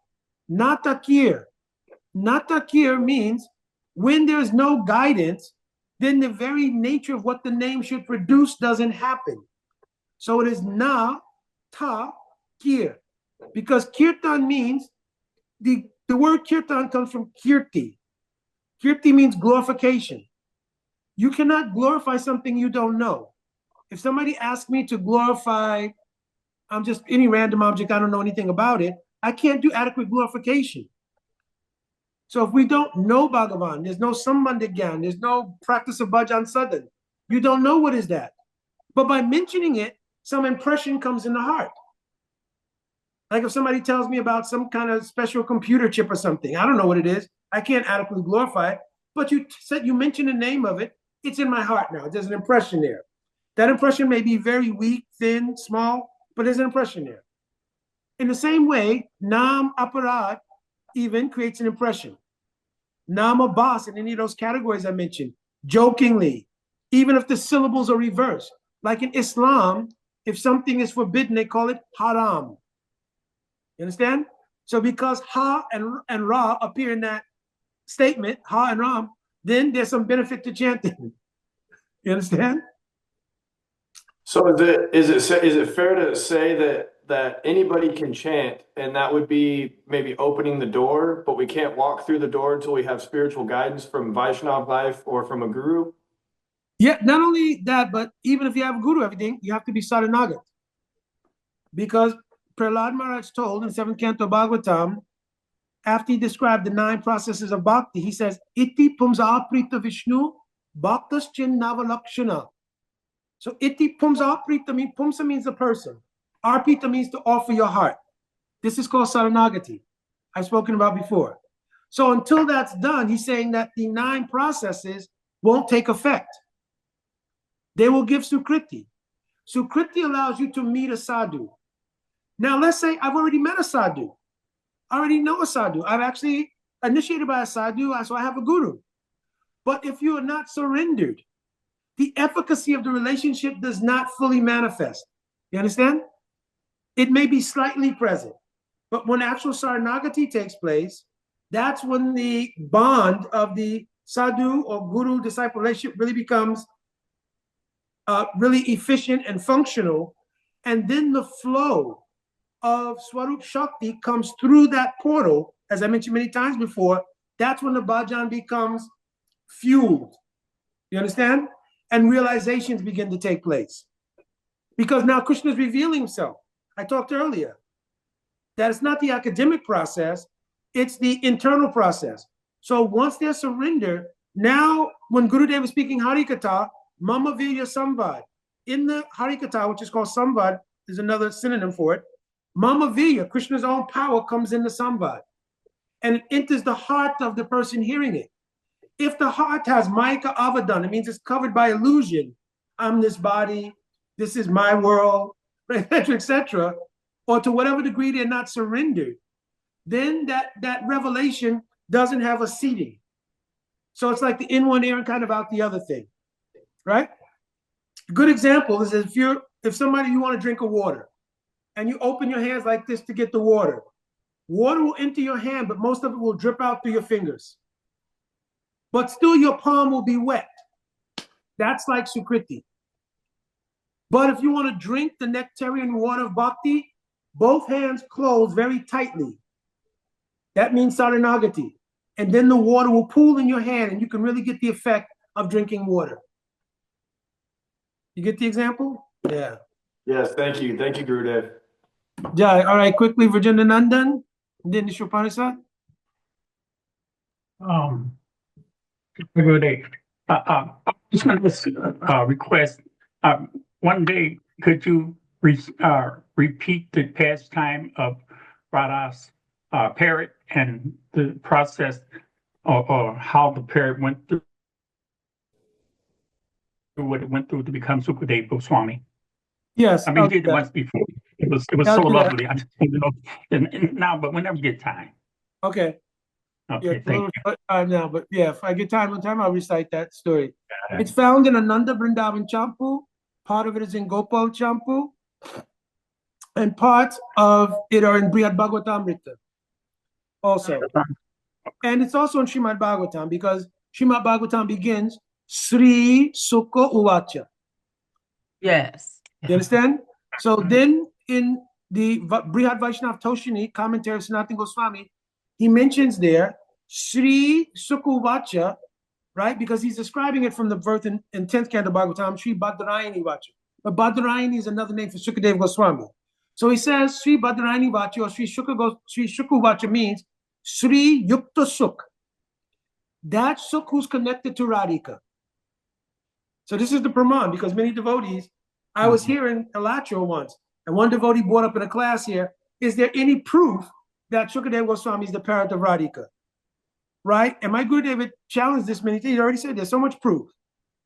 natakir. Natakir means when there's no guidance, then the very nature of what the name should produce doesn't happen. So it is na, ta, kir. Because kirtan means, the word kirtan comes from kirti. Kirti means glorification. You cannot glorify something you don't know. If somebody asks me to glorify, I'm just any random object, I don't know anything about it, I can't do adequate glorification. So if we don't know Bhagavan, there's no Sambandhagyan, there's no practice of Bhajan Sadhan, you don't know what is that. But by mentioning it, some impression comes in the heart. Like if somebody tells me about some kind of special computer chip or something, I don't know what it is. I can't adequately glorify it. But you mentioned the name of it, it's in my heart now. There's an impression there. That impression may be very weak, thin, small, but there's an impression there. In the same way, Nam Aparad even creates an impression. Nama Bas in any of those categories I mentioned, jokingly, even if the syllables are reversed. Like in Islam, if something is forbidden, they call it haram. You understand? So because ha and ra appear in that statement, ha and ram, then there's some benefit to chanting. You understand? So is it fair to say that anybody can chant, and that would be maybe opening the door, but we can't walk through the door until we have spiritual guidance from Vaishnava life or from a guru? Yeah, not only that, but even if you have a guru, everything, you have to be Sadhanagat. Because Prahlad Maharaj told in 7th Canto Bhagavatam, after he described the 9 processes of bhakti, he says, Iti pumsa aprita Vishnu bhaktas chin navalakshana. So iti pumsa aprita means, pumsa means the person. Arpita means to offer your heart. This is called Saranagati. I've spoken about before. So until that's done, he's saying that the 9 processes won't take effect. They will give Sukriti. Sukriti allows you to meet a sadhu. Now let's say I've already met a sadhu. I already know a sadhu. I've actually initiated by a sadhu, so I have a guru. But if you are not surrendered, the efficacy of the relationship does not fully manifest. You understand? It may be slightly present, but when actual Saranagati takes place, that's when the bond of the sadhu or guru-disciple relationship really becomes really efficient and functional. And then the flow of Swarup Shakti comes through that portal, as I mentioned many times before. That's when the bhajan becomes fueled. You understand? And realizations begin to take place. Because now Krishna is revealing himself. I talked earlier that it's not the academic process, it's the internal process. So once they're surrendered, now when Gurudev is speaking Harikatha, Mama Virya Samvad, in the Harikatha, which is called Samvad, is another synonym for it, Mama Virya, Krishna's own power, comes in the Samvad. And it enters the heart of the person hearing it. If the heart has Mayika Avadan, it means it's covered by illusion. I'm this body, this is my world, etc., or to whatever degree they're not surrendered, then that revelation doesn't have a seating. So it's like the in one ear and kind of out the other thing, right? A good example is if somebody, you want to drink a water and you open your hands like this to get the water, water will enter your hand, but most of it will drip out through your fingers. But still your palm will be wet. That's like Sukriti. But if you want to drink the nectarian water of bhakti, both hands close very tightly. That means Saranagati. And then the water will pool in your hand and you can really get the effect of drinking water. You get the example? Yeah. Yes, thank you. Thank you, Gurudev. Jai. All right, quickly, Virginia Nandan, and then Nishupanisa. Good day. I just want to request, one day, could you repeat the pastime of Radha's parrot and the process or how the parrot went through what it went through to become Sukadeva Goswami? Yes. I mean, you did it once before. It was so lovely. I just want to know now, but whenever you get time. Okay. Okay, Yeah, thank you. now, but yeah, if I get time on time, I'll recite that story. It's found in Ananda Vrindavan Champu. Part of it is in Gopal Champu. And parts of it are in Brihad Bhagavatamrita also. And it's also in Srimad Bhagavatam because Srimad Bhagavatam begins Śrī Sukha Uvacha. Yes. You understand? So then in the Brihad Vaishnava Toshini, commentary of Sanatana Goswami, he mentions there Śrī Sukha Uvacha, right? Because he's describing it from the birth in 10th Canto Bhagavatam, Śrī Bhadrayani Vacha. But Bhadrayani is another name for Sukadeva Goswami. So he says Śrī Bhadrayani Vacha or Śrī Sukha Vacha means Śrī Yukta Sukh. that Sukh who's connected to Radhika. So this is the Premā, because many devotees, I was here in Alachua once, and one devotee brought up in a class here, is there any proof that Shukadeva Goswami is the parent of Radhika? Right? And my Guru David challenged this many things. He already said there's so much proof,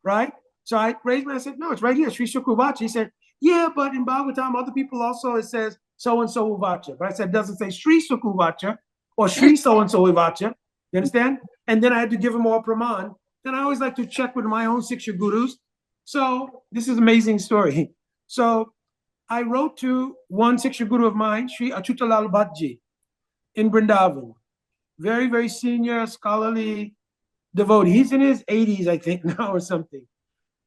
right? So I raised my hand and said, no, it's right here, Śrī Caitanya. He said, yeah, but in Bhagavatam, other people also, it says so-and-so uvacha. But I said, it doesn't say Śrī Caitanya or Śrī so-and-so uvacha. You understand? And then I had to give him all Premā. Then I always like to check with my own Siksha gurus. So this is an amazing story. So I wrote to one Siksha guru of mine, Sri Achyutalal Bhattji, in Vrindavan. Very, very senior, scholarly devotee. He's in his 80s, I think, now or something.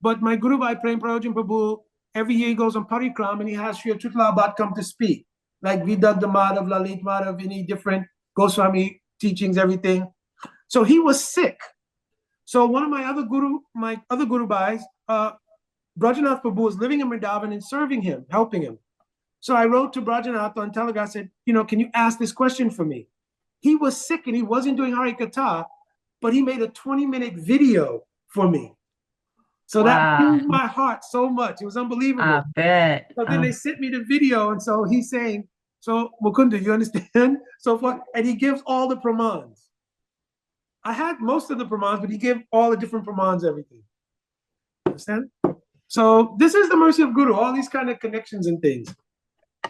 But my Guru Bhai Prem Prayojan Prabhu, every year he goes on Parikram and he has Sri Achyutalal Bhatt come to speak, like Vidagdha Madhav, Lalit Madhav, any different Goswami teachings, everything. So he was sick. So one of my other Guru Bhais, Brajanath Prabhu, was living in Vrindavan and serving him, helping him. So I wrote to Brajanath on Telegram, I said, can you ask this question for me? He was sick and he wasn't doing Harikatha, but he made a 20-minute video for me. So that moved my heart so much. It was unbelievable. I bet. So then they sent me the video, and so he's saying, so Mukunda, you understand? So far, and he gives all the Pramāns. I had most of the Pramāns, but he gave all the different Pramāns, everything. Understand? So this is the mercy of Guru, all these kind of connections and things.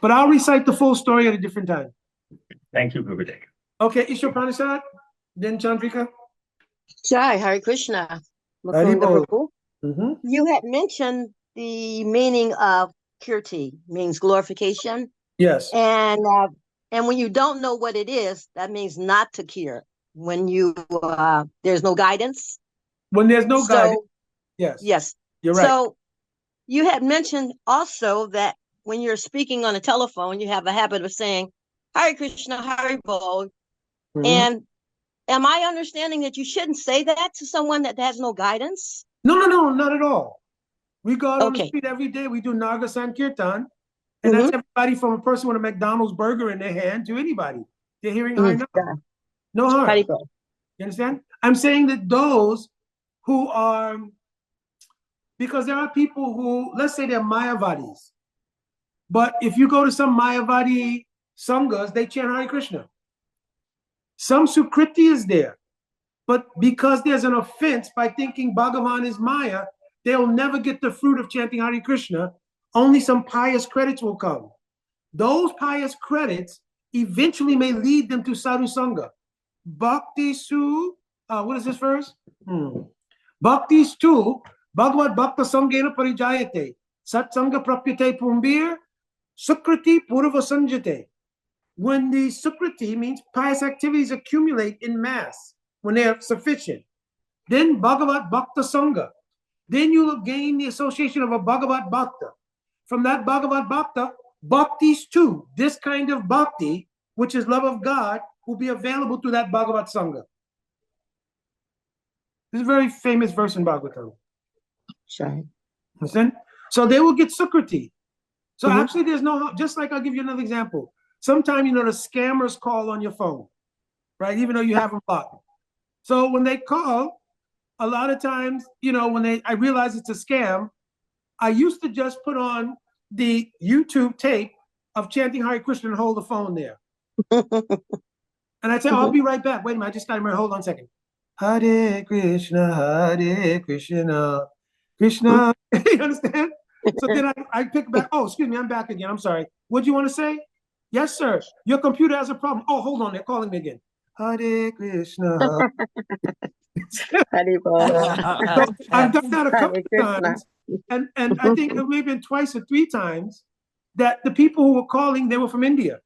But I'll recite the full story at a different time. Thank you, Gurudev. Okay, Ishwar Pranasad, then Chandrika. Jai, Hare Krishna. Mukunda Prabhu. You had mentioned the meaning of kirti, means glorification. Yes. And when you don't know what it is, that means not to cure. When you there's no guidance. When there's no guidance. Yes. Yes. You're right. So you had mentioned also that when you're speaking on a telephone, you have a habit of saying, Hare Krishna, Hare Bol. And am I understanding that you shouldn't say that to someone that has no guidance? No, not at all. We go out on the street every day. We do Naga Sankirtan. And that's everybody from a person with a McDonald's burger in their hand to anybody. They're hearing Harināma. No harm. You understand? I'm saying that those who are, because there are people who, let's say they're Mayavadis. But if you go to some Mayavadi Sanghas, they chant Hare Krishna. Some Sukriti is there. But because there's an offense by thinking Bhagavan is Maya, they'll never get the fruit of chanting Hare Krishna. Only some pious credits will come. Those pious credits eventually may lead them to Sadhu Sangha. Bhakti Su, what is this verse? Bhakti Stu, Bhagavad Bhakta Sangena Parijayate, Satsanga Prapyate Pumbir, Sukriti Purva Sanjate. When the Sukriti means pious activities accumulate in mass, when they are sufficient, then Bhagavad Bhakta Sangha. Then you will gain the association of a Bhagavad Bhakta. From that Bhagavad Bhakta, Bhaktis too, this kind of Bhakti, which is love of God, will be available to that Bhagavad Sangha. This is a very famous verse in Bhagavatam. Sure. Understand? So they will get Sukriti. So actually there's no, just like I'll give you another example. Sometimes, the scammers call on your phone, right? Even though you have them blocked. So when they call, a lot of times, when I realize it's a scam, I used to just put on the YouTube tape of chanting Hare Krishna and hold the phone there. And I'd say, I'll be right back. Wait a minute, I just got to hold on a second. Hare Krishna, Krishna. You understand? So then I pick back. Oh, excuse me, I'm back again. I'm sorry. What do you want to say? Yes, sir. Your computer has a problem. Oh, hold on. They're calling me again. Hare Krishna. I've done that a couple of times. And I think it may have been twice or three times that the people who were calling, they were from India.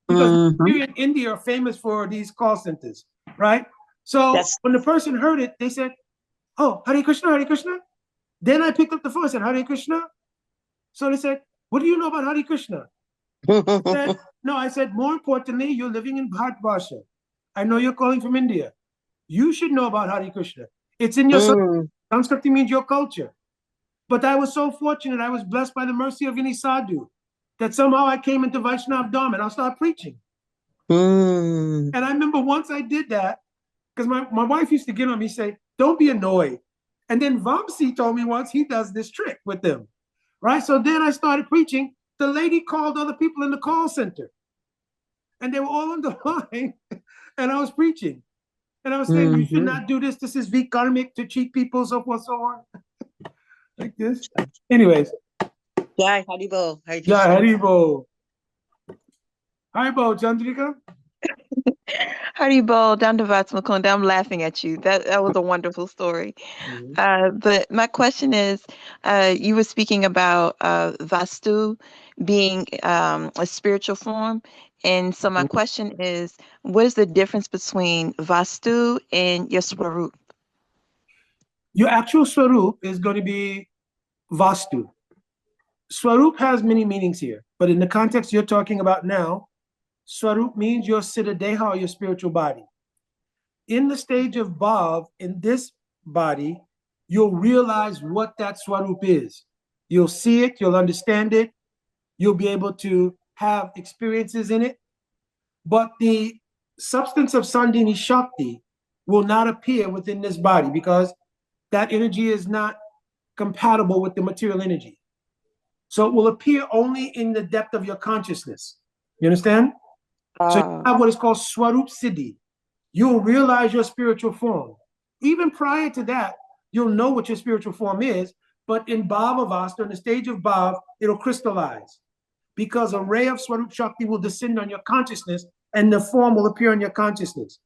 Because here in India are famous for these call centers, right? So when the person heard it, they said, oh, Hare Krishna, Hare Krishna. Then I picked up the phone and said, Hare Krishna. So they said, what do you know about Hare Krishna? I said, more importantly, you're living in Bharatvarsha. I know you're calling from India. You should know about Hare Krishna. It's in your Sanskriti means your culture. But I was so fortunate. I was blessed by the mercy of any sadhu that somehow I came into Vaishnava Dharma and I started preaching. And I remember once I did that, Because my wife used to get on me, say, don't be annoyed. And then Vamsi told me once he does this trick with them, right? So then I started preaching. The lady called other people in the call center, and they were all on the line, and I was preaching. And I was saying, you should not do this. This is karmic to cheat people, so forth, so on. Like this. Anyways. Jai Haribo. Jai Haribo. Haribo, Chandrika. Haribo, Dandavats Mukunda, I'm laughing at you. That was a wonderful story. But my question is, you were speaking about Vastu being a spiritual form. And so my question is, what is the difference between Vastu and your Swarup? Your actual Swarup is going to be Vastu. Swarup has many meanings here, but in the context you're talking about now, Swarup means your Siddha Deha, or your spiritual body. In the stage of Bhav, in this body, you'll realize what that Swarup is. You'll see it, you'll understand it, you'll be able to have experiences in it, but the substance of Sandhini Shakti will not appear within this body because that energy is not compatible with the material energy. So it will appear only in the depth of your consciousness. You understand? So you have what is called Swarup Siddhi. You'll realize your spiritual form. Even prior to that, you'll know what your spiritual form is, but in Bhava Vasta, in the stage of Bhav, it'll crystallize. Because a ray of Swarup Shakti will descend on your consciousness and the form will appear in your consciousness.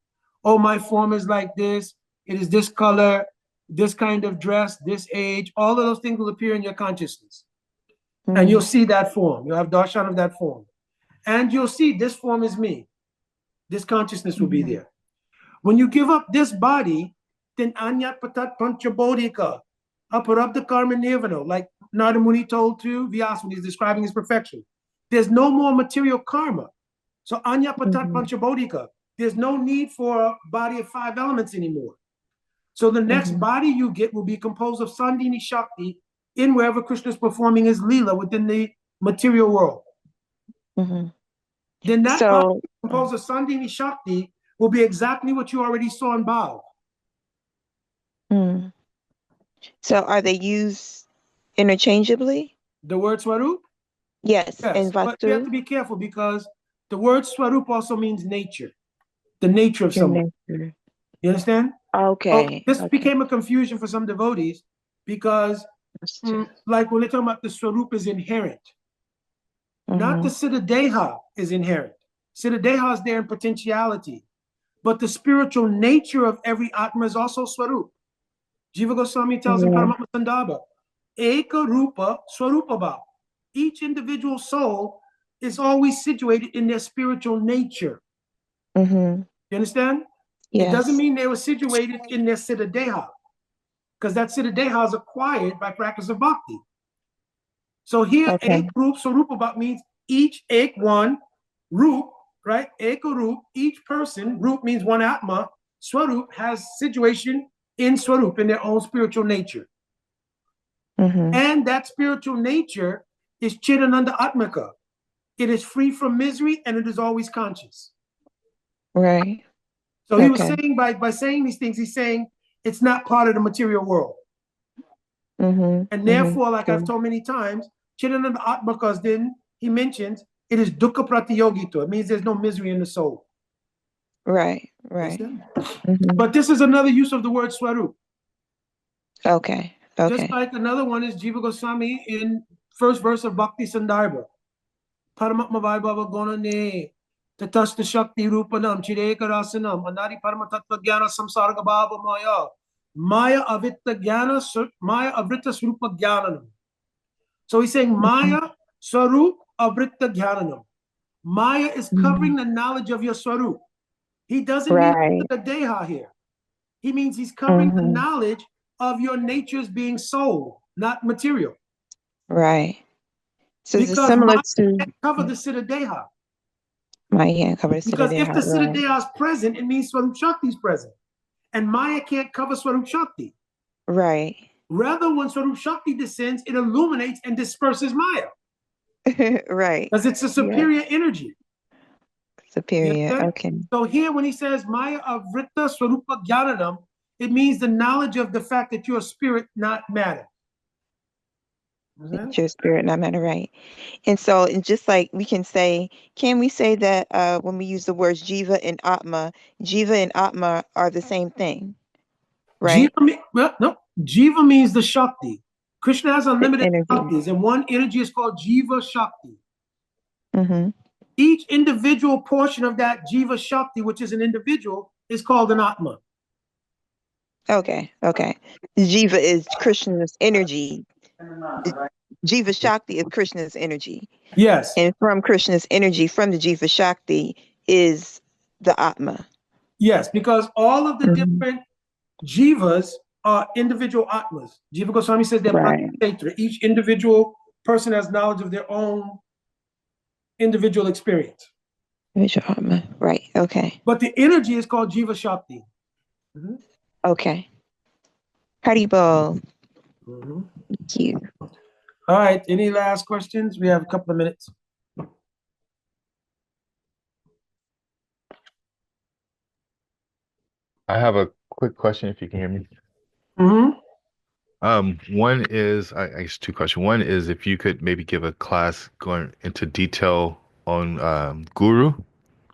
Oh, my form is like this. It is this color, this kind of dress, this age. All of those things will appear in your consciousness. And you'll see that form. You'll have darshan of that form. And you'll see this form is me. This consciousness will be there. When you give up this body, then anyat patat panchabodhika, aparabdha karma nirvana, like Narada Muni told to Vyasa when he's describing his perfection. There's no more material karma. So anyat patat panchabodhika, there's no need for a body of 5 elements anymore. So the next body you get will be composed of Sandhini Shakti in wherever Krishna is performing his Leela within the material world. Then that body composed of Sandhini Shakti will be exactly what you already saw in Bhav. So are they used interchangeably? The word Swarup? Yes, and but you have Vastu? to be careful because the word Swarup also means nature, the nature of someone. You understand? Okay. This became a confusion for some devotees because like when they're talking about the Swarup is inherent, not the Siddha Deha is inherent. Siddha Deha is there in potentiality, but the spiritual nature of every Atma is also Swarup. Jiva Goswami tells in Paramatma Sandarbha, Eka Rupa Swarupabha. Each individual soul is always situated in their spiritual nature. You understand? Yes. It doesn't mean they were situated in their Siddha Deha, because that Siddha Deha is acquired by practice of bhakti. So here, Ek Rup Swarupabha means each Ek one, Rup, right? Eka Rup, each person, Rup means one Atma, Swarup has situation in Swarup, in their own spiritual nature. And that spiritual nature is Chidananda Atmaka. It is free from misery and it is always conscious. Right. So he was saying by saying these things, he's saying it's not part of the material world. And therefore, like I've told many times, Chidananda Atmakas, then he mentions it is dukkha pratiyogito. It means there's no misery in the soul. Right. But this is another use of the word Swarup. Okay. Just like another one is Jiva Goswami in first verse of Bhakti Sandarbha. Paramatma Vaibhava Gonane Tatasta Shakti Rupanam Chireka Rasanam Anari Paramatatva Jnana Samsarga Bhava Maya Maya Avitta Jnana Maya Avrita Swarupa Jnanam. So he's saying Maya Swarup Avrita Jnanam. Maya is covering the knowledge of your Swarup. He doesn't mean the Deha here. He means he's covering the knowledge of your natures being soul, not material. Right. So because it's similar to can't cover the Siddha Deha. Maya can't cover the Siddha Because if Deha, the Siddha Deha is present, it means Swarup Shakti is present. And Maya can't cover Swarup Shakti. Right. Rather, when Swarup Shakti descends, it illuminates and disperses Maya. Right. Because it's a superior energy. superior. Yeah. Okay. So here when he says Maya Avritta Swarupa Jnanam, it means the knowledge of the fact that you're a spirit, not matter. Your spirit, not matter, right? And so, and just like we can say, can we say that when we use the words Jiva and Atma are the same thing, right? Jiva means the Shakti. Krishna has unlimited energy. Shaktis, and one energy is called Jiva Shakti. Mm-hmm. Each individual portion of that Jiva Shakti, which is an individual, is called an Atma. Okay. Jiva is Krishna's energy. Jiva Shakti is Krishna's energy. Yes. And from Krishna's energy, from the Jiva Shakti, is the Atma. Yes, because all of the different Jivas are individual Atmas. Jiva Goswami says they're right. Each individual person has knowledge of their own individual experience. Individual Atma, right, okay. But the energy is called Jiva Shakti. Mm-hmm. Okay. Haribol. Thank you. All right, any last questions? We have a couple of minutes. I have a quick question if you can hear me. One is, I guess two questions. One is if you could maybe give a class going into detail on guru.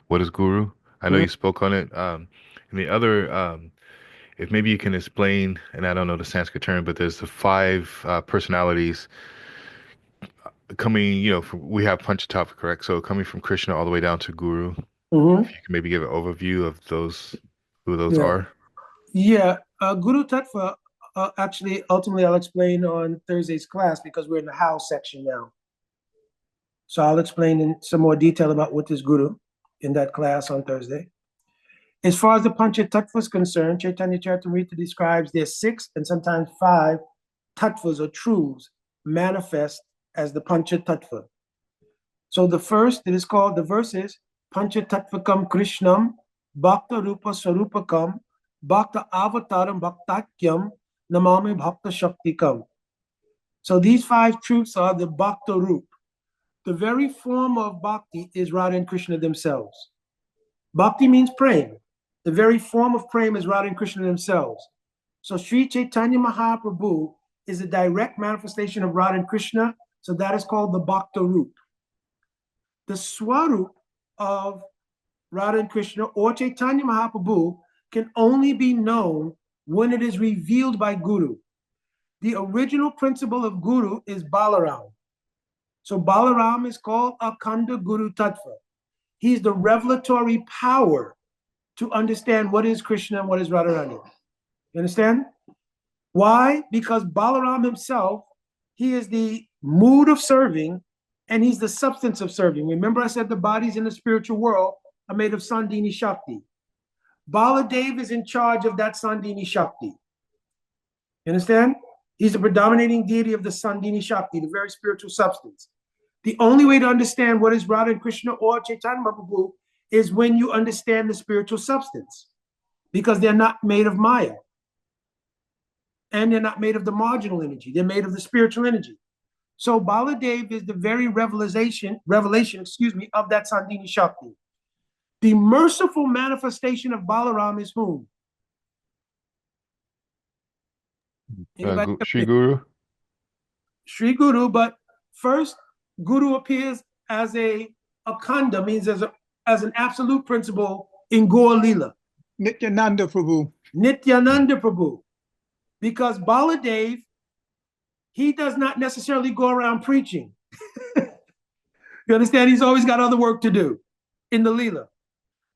What is guru? I know you spoke on it. And the other, if maybe you can explain, and I don't know the Sanskrit term, but there's the 5 personalities coming, we have Panchatattva, correct? So coming from Krishna all the way down to guru. If you can maybe give an overview of those, who those are. Yeah, Guru Tattva, actually, ultimately, I'll explain on Thursday's class because we're in the how section now. So I'll explain in some more detail about what is Guru in that class on Thursday. As far as the Panchatattva is concerned, Chaitanya Charitamrita describes there's 6 and sometimes 5 tattvas or truths manifest as the Panchatattva. So the first, it is called, the verse is Panchatattvam Krishnam Bhakta Rupa Sarupakam Bhakta Avataram Bhaktakyam Namami Bhakta Shaktikam. So these 5 truths are the Bhakta Rup. The very form of Bhakti is Radha and Krishna themselves. Bhakti means prema. The very form of prema is Radha and Krishna themselves. So Śrī Caitanya Mahāprabhu is a direct manifestation of Radha and Krishna, so that is called the Bhakta Rup. The Swarup of Radha and Krishna or Chaitanya Mahāprabhu can only be known when it is revealed by Guru. The original principle of Guru is Balaram. So Balaram is called Akhanda Guru Tattva. He's the revelatory power to understand what is Krishna and what is Rādhārāṇī. You understand? Why? Because Balaram himself, he is the mood of serving and he's the substance of serving. Remember I said the bodies in the spiritual world are made of Sandhini Shakti. Baladev is in charge of that Sandhini Shakti. You understand? He's the predominating deity of the Sandhini Shakti, the very spiritual substance. The only way to understand what is Radha and Krishna or Chaitanya Mahaprabhu is when you understand the spiritual substance, because they're not made of Maya. And they're not made of the marginal energy. They're made of the spiritual energy. So Baladev is the very revelation, of that Sandhini Shakti. The merciful manifestation of Balaram is whom? Sri Guru. Sri Guru, but first, Guru appears as a Akhanda, means as an absolute principle in Gaur Leela. Nityananda Prabhu. Nityananda Prabhu. Because Baladev, he does not necessarily go around preaching. You understand? He's always got other work to do in the Leela.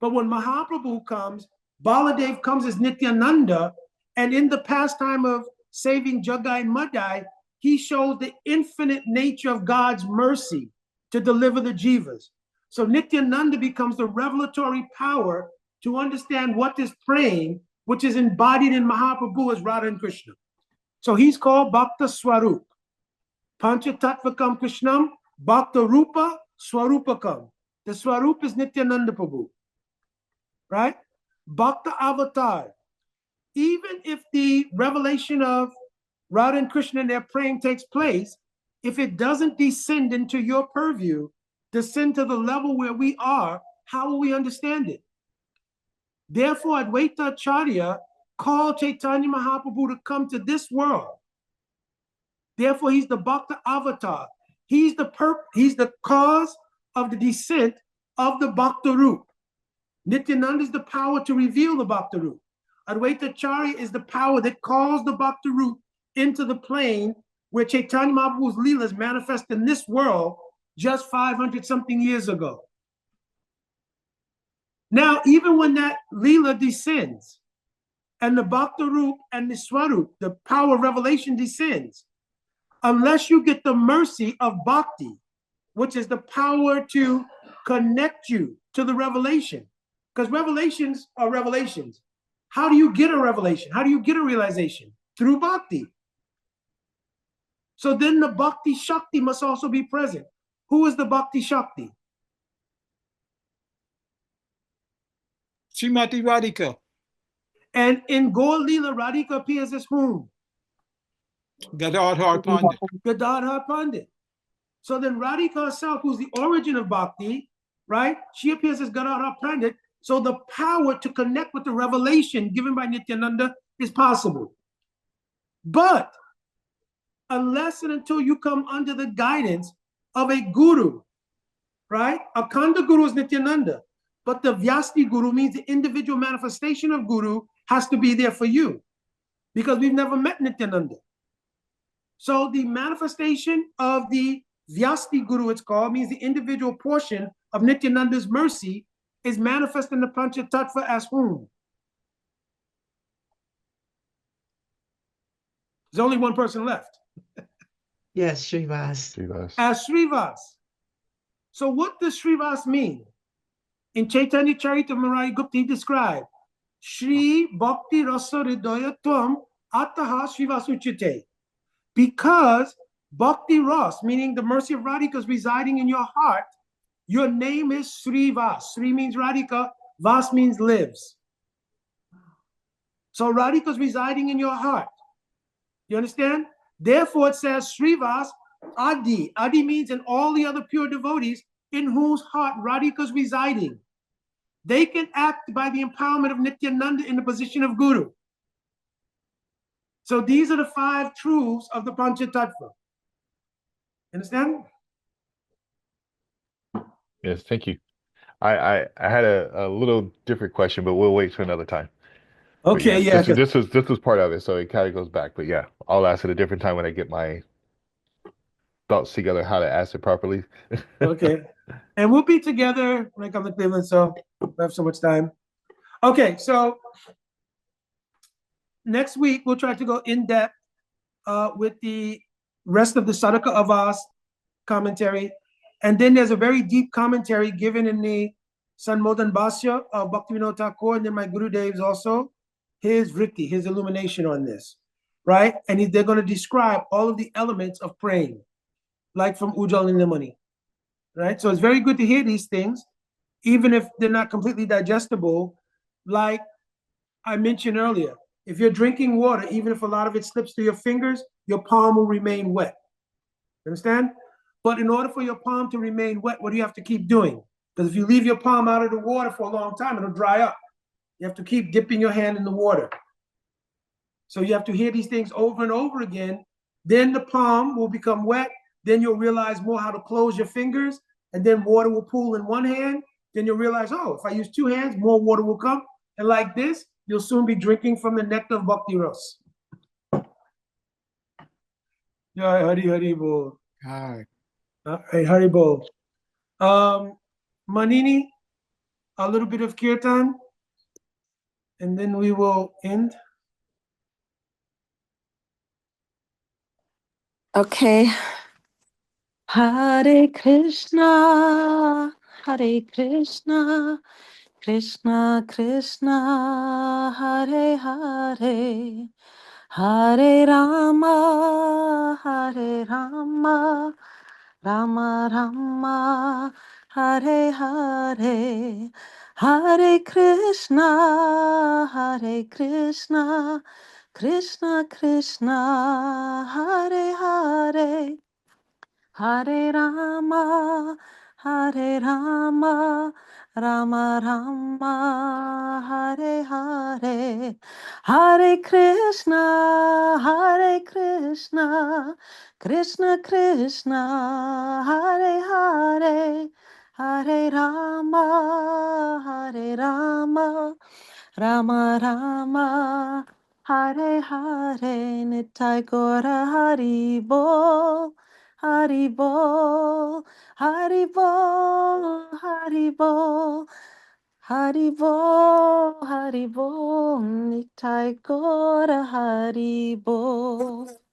But when Mahaprabhu comes, Baladev comes as Nityananda, and in the pastime of saving Jagai and Madai, he shows the infinite nature of God's mercy to deliver the jivas. So Nityananda becomes the revelatory power to understand what is praying, which is embodied in Mahaprabhu as Radha and Krishna. So he's called Bhakta Swarup. Panchatattvam Krishnam Bhakta Rupa Swarupakam. The Swarup is Nityananda Prabhu. Right? Bhakta Avatar. Even if the revelation of Radha and Krishna and their praying takes place, if it doesn't descend into your purview, descend to the level where we are, how will we understand it? Therefore, Advaita Acharya called Chaitanya Mahaprabhu to come to this world. Therefore, he's the Bhakta avatar. He's the cause of the descent of the Bhakta root. Nityananda is the power to reveal the Bhakta root. Advaita Acharya is the power that calls the Bhakta root into the plane where Chaitanya Mahaprabhu's Leelas manifest in this world just 500 something years ago. Now, even when that Leela descends and the Bhakta root and the Swarup, the power of revelation descends, unless you get the mercy of Bhakti, which is the power to connect you to the revelation, because revelations are revelations. How do you get a revelation? How do you get a realization? Through Bhakti. So then the Bhakti Shakti must also be present. Who is the Bhakti Shakti? Srimati Radhika. And in Gaur Leela, Radhika appears as whom? Gadadhar Pandit. Gadadhar Pandit. So then Radhika herself, who's the origin of Bhakti, right? She appears as Gadadhar Pandit. So the power to connect with the revelation given by Nityananda is possible. But unless and until you come under the guidance of a guru, right? Akhanda Guru is Nityananda, but the Vyasti Guru means the individual manifestation of Guru has to be there for you because we've never met Nityananda. So the manifestation of the Vyasti Guru, it's called, means the individual portion of Nityananda's mercy is manifest in the Pancha-tattva as whom? There's only one person left. Yes, Srivas. As Srivas. So what does Srivas mean? In Chaitanya Charitamrita Gupta, he described Shri Bhakti Rasa Hridaya Tvam Ataha Srivas Uchite. Because Bhakti Ras, meaning the mercy of Radhika, is residing in your heart, your name is Srivas. Sri means Radhika, Vas means lives. So Radhika is residing in your heart. You understand? Therefore, it says Srivas Adi. Adi means in all the other pure devotees in whose heart Radhika is residing. They can act by the empowerment of Nityananda in the position of Guru. So these are the 5 truths of the Pancha-tattva. Understand? Yes, thank you. I had a little different question, but we'll wait for another time. Okay, yeah. This was part of it, so it kind of goes back. But yeah, I'll ask it a different time when I get my thoughts together how to ask it properly. Okay. And we'll be together when I come to Cleveland, so we have so much time. Okay, so next week we'll try to go in depth with the rest of the Sadhaka Avas commentary. And then there's a very deep commentary given in the Sanmodan Bhasya of Bhaktivinoda Thakur, and then my Guru Dev's also, his vritti, his illumination on this, right? And they're going to describe all of the elements of praying, like from Ujjal Nindamani, right? So it's very good to hear these things, even if they're not completely digestible. Like I mentioned earlier, if you're drinking water, even if a lot of it slips through your fingers, your palm will remain wet. Understand? But in order for your palm to remain wet, what do you have to keep doing? Because if you leave your palm out of the water for a long time, it'll dry up. You have to keep dipping your hand in the water. So you have to hear these things over and over again. Then the palm will become wet. Then you'll realize more how to close your fingers. And then water will pool in one hand. Then you'll realize, oh, if I use 2 hands, more water will come. And like this, you'll soon be drinking from the nectar of Bhakti Ras. Jai Hari Hari Bol. Hi. Hey, Hari Bol. Manini, a little bit of kirtan, and then we will end. Okay. Hare Krishna, Hare Krishna, Krishna Krishna, Hare Hare, Hare Rama, Hare Rama, Rama Rama, Hare Hare, Hare Krishna, Hare Krishna, Krishna Krishna, Hare Hare, Hare Rama, Hare Rama, Rama Rama, Hare Hare, Hare Krishna, Hare Krishna, Krishna Krishna, Hare Hare, Hare Rama, Hare Rama, Rama Rama, Hare Hare, Nittai Gora Hari Bol, Hari Bol, Hari Bol, Hari Bol, Hari Bol, Hari Bol, Nittai Gora Hari Bol.